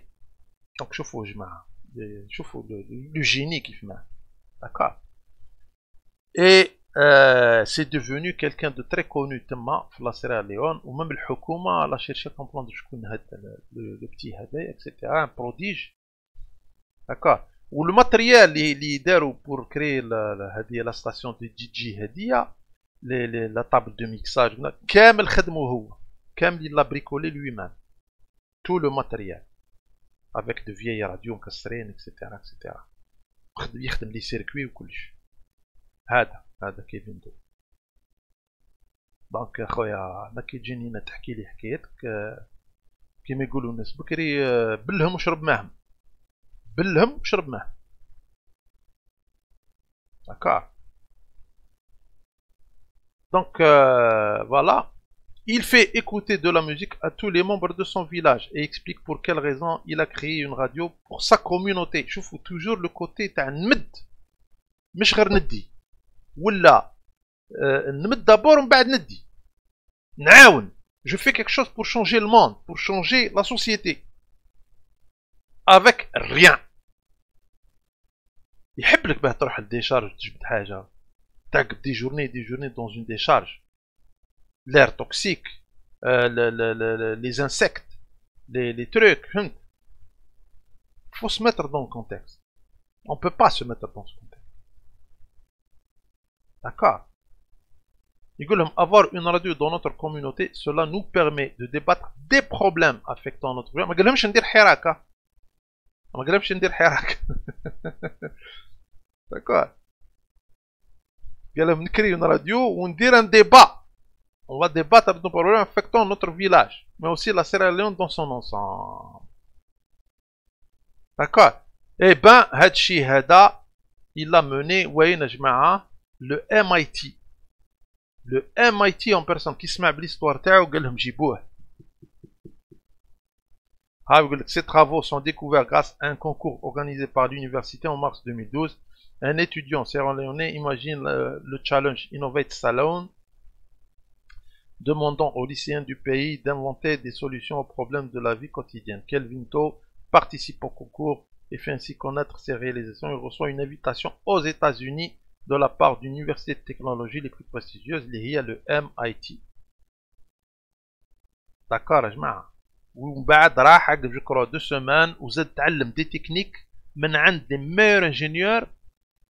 Donc شوفوا يا جماعة شوفوا le génie كيف ما. D'accord. Et c'est devenu quelqu'un de très connu تما في لا سيرا ليون ومام الحكومة لا cherché à comprendre شكون هذا le petit هذا etc. un prodige. D'accord. Ou le matériel اللي داروا pour créer la station de DJ هذه la table de mixage كامل خدمه هو كامل il l'a bricolé lui-même tout le matériel avec de vieilles radios مكسرين etc etc يخدم لي سيركوي وكلش هذا كيفين دو. دونك خويا انا كي تجيني هنا تحكي لي حكايتك كيما يقولوا الناس بكري بلهم وشرب معهم بلهم وشرب معهم. D'accord. Donc voilà, il fait écouter de la musique à tous les membres de son village et explique pour quelle raison il a créé une radio pour sa communauté. شوفوا toujours le côté تاع نمد مش غير ندي ولا نمد d'abord ومن بعد ندي نعاون. Je fais quelque chose pour changer le monde, pour changer la société avec rien. يحب لك باه تروح للديشارج تجبد حاجه تعقب دي جورني dans une décharge, l'air toxique, les insectes, les trucs, il faut se mettre dans le contexte. On ne peut pas se mettre dans ce contexte. D'accord. Avoir une radio dans notre communauté, cela nous permet de débattre des problèmes affectant notre vie. D'accord. On crée une radio où on dit un débat. On va débattre de nos problèmes affectant notre village, mais aussi la Sierra Leone dans son ensemble. D'accord. Eh ben, Hadchi Hada, il a mené, le MIT. Le MIT en personne qui se met à l'histoire تاعو قال لهم جيبوه. Ces travaux sont découverts grâce à un concours organisé par l'université en mars 2012. Un étudiant sierra-léonais imagine le challenge Innovate Salon, demandant aux lycéens du pays d'inventer des solutions aux problèmes de la vie quotidienne. Kelvin To participe au concours et fait ainsi connaître ses réalisations. Il reçoit une invitation aux États-Unis de la part d'une université de technologie les plus prestigieuses, liée à le MIT. D'accord, يا جماعة. ومن بعد راح عقب je crois 2 semaines وزاد تعلم des techniques من عند les meilleurs ingénieurs,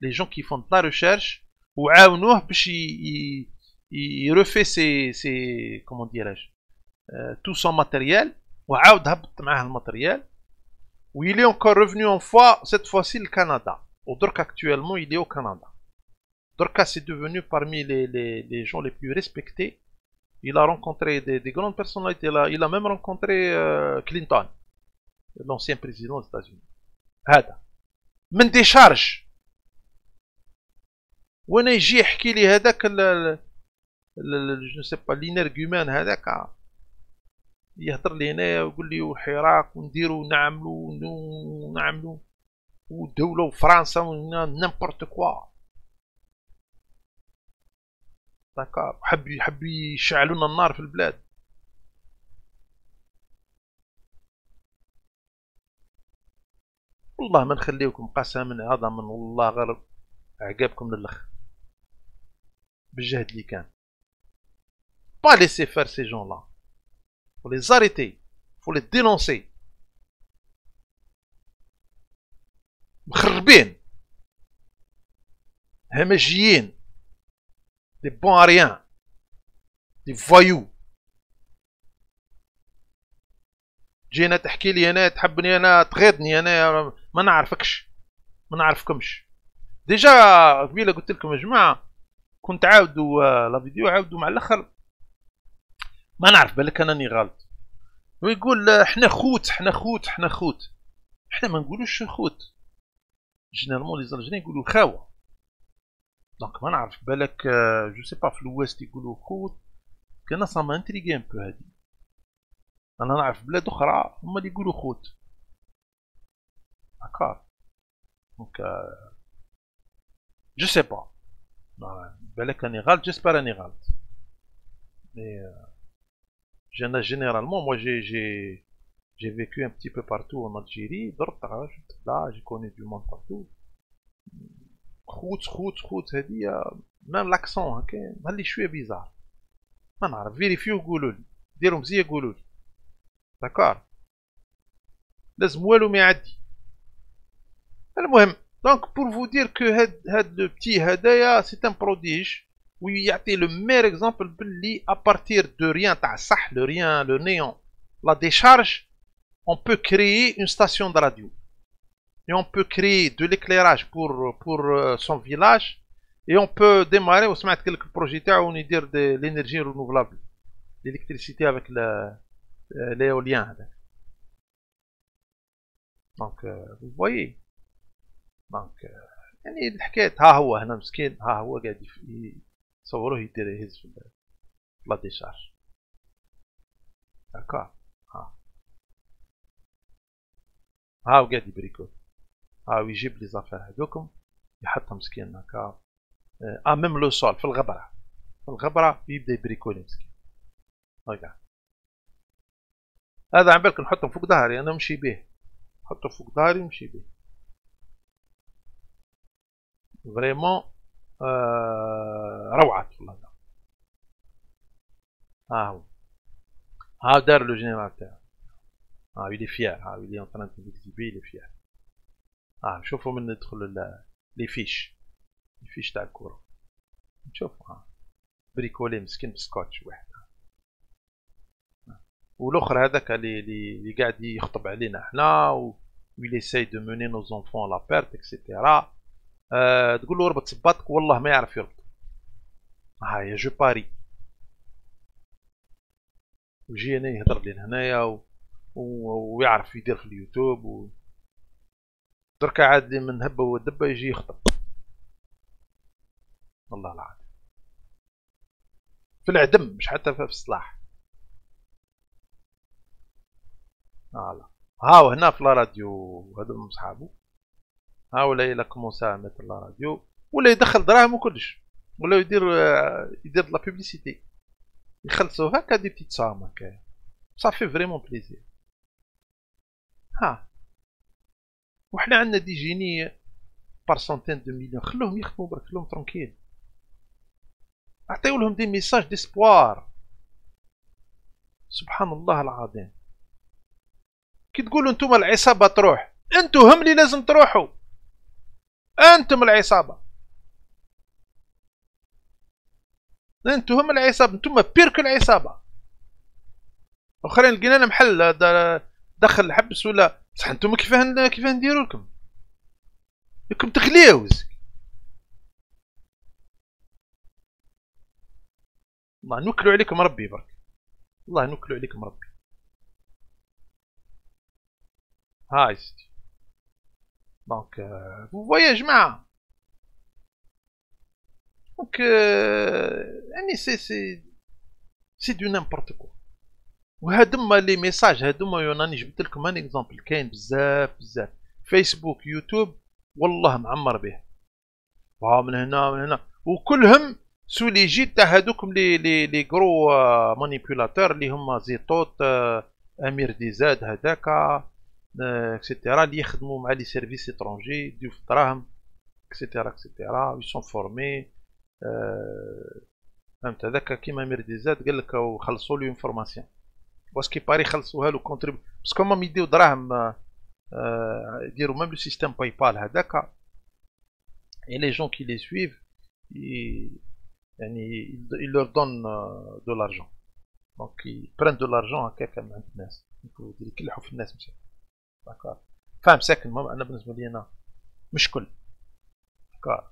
les gens qui font de la recherche, وعاونوه باش il refait ses comment dirais-je tout son matériel وعاود هبط معاه الماتريال il est encore revenu en fois cette fois-ci le Canada. ودرك actuellement il est au Canada. Dorcas est devenu parmi les gens les plus respectés. Il a rencontré des grandes personnalités. Il a même rencontré Clinton, l'ancien président des États-Unis. هذا من décharge. وانا يجي يحكي لي هذاك جو سي با لينرغومان هذاك يهضر لي هنايا ويقول لي الحراك ونديرو نعملو والدولة وفرنسا نيمبورت كوا. داكار. حب يشعلوا لنا النار في البلاد. والله ما نخليوكم قسما عظما والله غير عقابكم للأخ بالجهد اللي كان. pas laisser faire ces gens-là. faut les arrêter, faut les dénoncer. مخربين همجيين des bons à rien, des voyous. جينا تحكي لي انا تحبني انا تغيظني انا ما نعرفكش ما نعرفكمش. ديجا قبيله قلت لكم يا جماعه كنت عاودوا لا فيديو عاودوا مع الاخر ما نعرف بالك انني غلط. ويقول احنا خوت احنا خوت احنا خوت. احنا ما نقولوش خوت، جينيرالمون لي زالجيريان يقولوا خاوه. دونك ما نعرف بالك جو سي با في الويست يقولوا خوت. كان سا ما انتريغي ان بو هادي. انا نعرف بلاد اخرى هما اللي يقولوا خوت. داكار دونك جو سي با بالك راني غلط. جيسبر راني غلط. مي جانا généralement moi j'ai vécu un petit peu partout en Algérie. درت là j'ai connu du monde partout. خوت هذه مام لاكسون هكا مالي شويه بيزار. ما نعرف فيريفيو وقولوا لي ديروا مزيه قولوا لي داكار. لازم والو ما يعدي. المهم دونك pour vous dire que هاد لو بتي هدايا c'est un prodige. ويعطي لو مير اكزومبل باللي ابارتير دو ريان تاع صح لو ريان لو نيون لا ديشارج on peut créer une station de radio et on peut créer de l'éclairage pour son village et on peut démarrer. وسمعت quelques projets تاعو يدير de l'énergie renouvelable l'électricité avec l'éolien هذاك. donc vous voyez donc يعني الحكاية ها هو هنا مسكين ها هو قاعد صوروه يدير يهز في لا ديشارج داكار. ها هو قاعد يبريكول. ها هو يجيب لي زافير هذوكم يحطهم مسكين هكا ميم لو سول في الغبرة. في الغبرة يبدا يبريكولي مسكين. هكا هذا عم بالك نحطهم فوق ظهري انا نمشي به. نحطه فوق ظهري نمشي به فريمون روعة والله. ها هو ها دار لو جينيرال تاعو. ها il est fier. ها il est en train de l'exhiber il est fier. شوفوا من ندخل لي فيش تاع الكورة نشوفوا. بريكولي مسكين بسكوتش واحد. والاخر هذاك اللي قاعد يخطب علينا احنا ويل essaye de mener nos enfants à la perte etc. تقول له اربط صباطك والله ما يعرف يربط. هاي جو باري. ويجي هنا يهضر لي هنايا ويعرف يدير في اليوتيوب دركا عاد من هبه ودبه يجي يخطب والله العظيم في العدم مش حتى في الصلاح. هاو هنا في لا راديو هذو صحابو. ها ولا إلا كومونسا ميتر لا راديو ولا يدخل دراهم وكلش ولا يدير لا بوبليسيتي يخلصوا هكا دي بتيت سام هكا صافي فريمون بليزير. ها وحنا عندنا دي جيني بار سونتين دو مليون. خلوهم يخدموا برك خلوهم ترونكيل. عطيو لهم دي ميساج ديسبوار. سبحان الله العظيم. كي تقولوا انتم العصابة تروح انتم هم اللي لازم تروحوا. انتم العصابة. انتم هم العصابة. انتم بيرك العصابة. اخرين لقينا لنا محل دخل الحبس ولا بصح انتم كيفاه نديروا لكم لكم تخليوز. الله نوكلوا عليكم ربي برك. الله نوكلوا عليكم ربي. هاي ستي دونك vous voyez يا جماعة. دونك يعني سي دو نيمبورت كوا. وهادوما لي ميساج هادوما راني جبت لكم ان اكزومبل كاين بزاف فيسبوك يوتيوب والله معمر به. من هنا وكلهم سو لي جيت تاع هادوكم لي غرو مانيبيولاتور اللي هما زيطوط امير ديزاد هذاكا اكسيتيرا اللي يخدموا مع لي سيرفيس اترونجي يديو في الدراهم etc etc. ils sont formés. فهمت هذاك كيما ميرديزات قال لك وخلصوا له انفورماسيون واش كيباري خلصوها له كونتريب باسكو هما يديو دراهم يديروا ميم لو سيستيم باي بال هذاك et les gens qui les suivent ils leur donnent de l'argent donc ils prennent de l'argent هكاك من عند الناس يكلحوا في الناس مشي داكار فاهم ساكن المهم انا بالنسبه لي انا مش كل داكار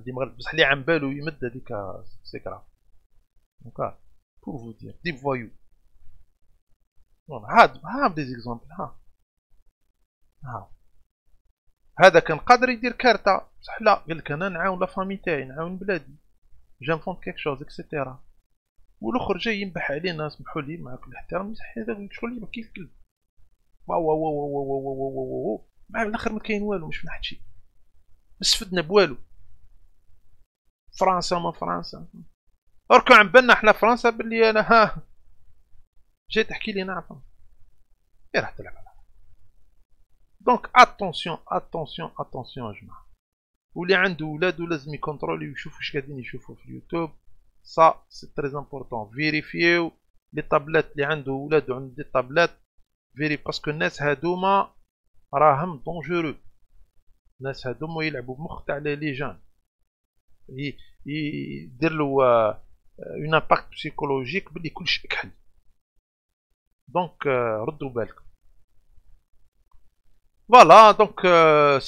ديما بصح اللي عن بالو يمد هذيك سي كراف داكار pour vous dire des voyous ها دي زيكزامبل ها هذا كان قادر يدير كارتة بصح لا قال لك انا نعاون لا فامي تاعي نعاون بلادي جانفونت كيك شوز اكسيتيرا والاخر جاي ينبح علينا سمحوا لي مع كل احترام بصح هذا شغل يبقى كيف كلب واو واو واو واو واو واو واو مع الاخر ما كاين والو مش من حد شي ما استفدنا بوالو فرنسا ما فرنسا ركو عم بالنا حنا فرنسا باللي انا ها جاي تحكي لي نعرف ايه راح تلعب على دونك اتونسيون اتونسيون اتونسيون يا جماعه واللي عنده ولادو لازم يكونترولي ويشوف واش قاعدين يشوفوا في اليوتيوب سا سي تري امبورطون فيريفيو لي طابلات اللي عنده ولادو عنده دي طابلات فيري باسكو الناس هادوما راهم دونجورو الناس هادوما يلعبوا بمخ تاع لي جان يدير له اون امباكت بسيكولوجيك بلي كلشي كحل دونك ردوا بالكم voilà donc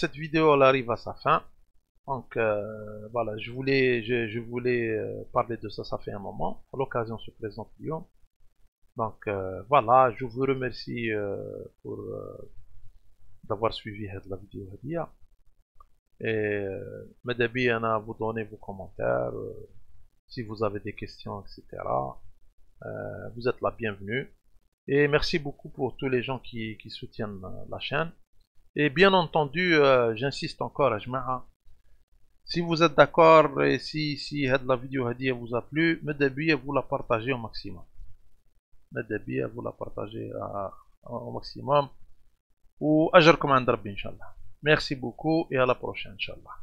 cette vidéo elle arrive à sa fin donc voilà je voulais parler de ça fait un moment l'occasion se présente Lyon donc voilà je vous remercie pour d'avoir suivi la vidéo هذه et ماذا بي أنا vous donner vos commentaires si vous avez des questions etc vous êtes la bienvenue et merci beaucoup pour tous les gens qui soutiennent la chaîne et bien entendu j'insiste encore à Jma'a si vous êtes d'accord et si la vidéo vous a plu ماذا بي vous la partagez au maximum ماذا بي vous la partagez au maximum وأجركم عند ربي إن شاء الله. Merci beaucoup et à la prochaine, Inch'Allah.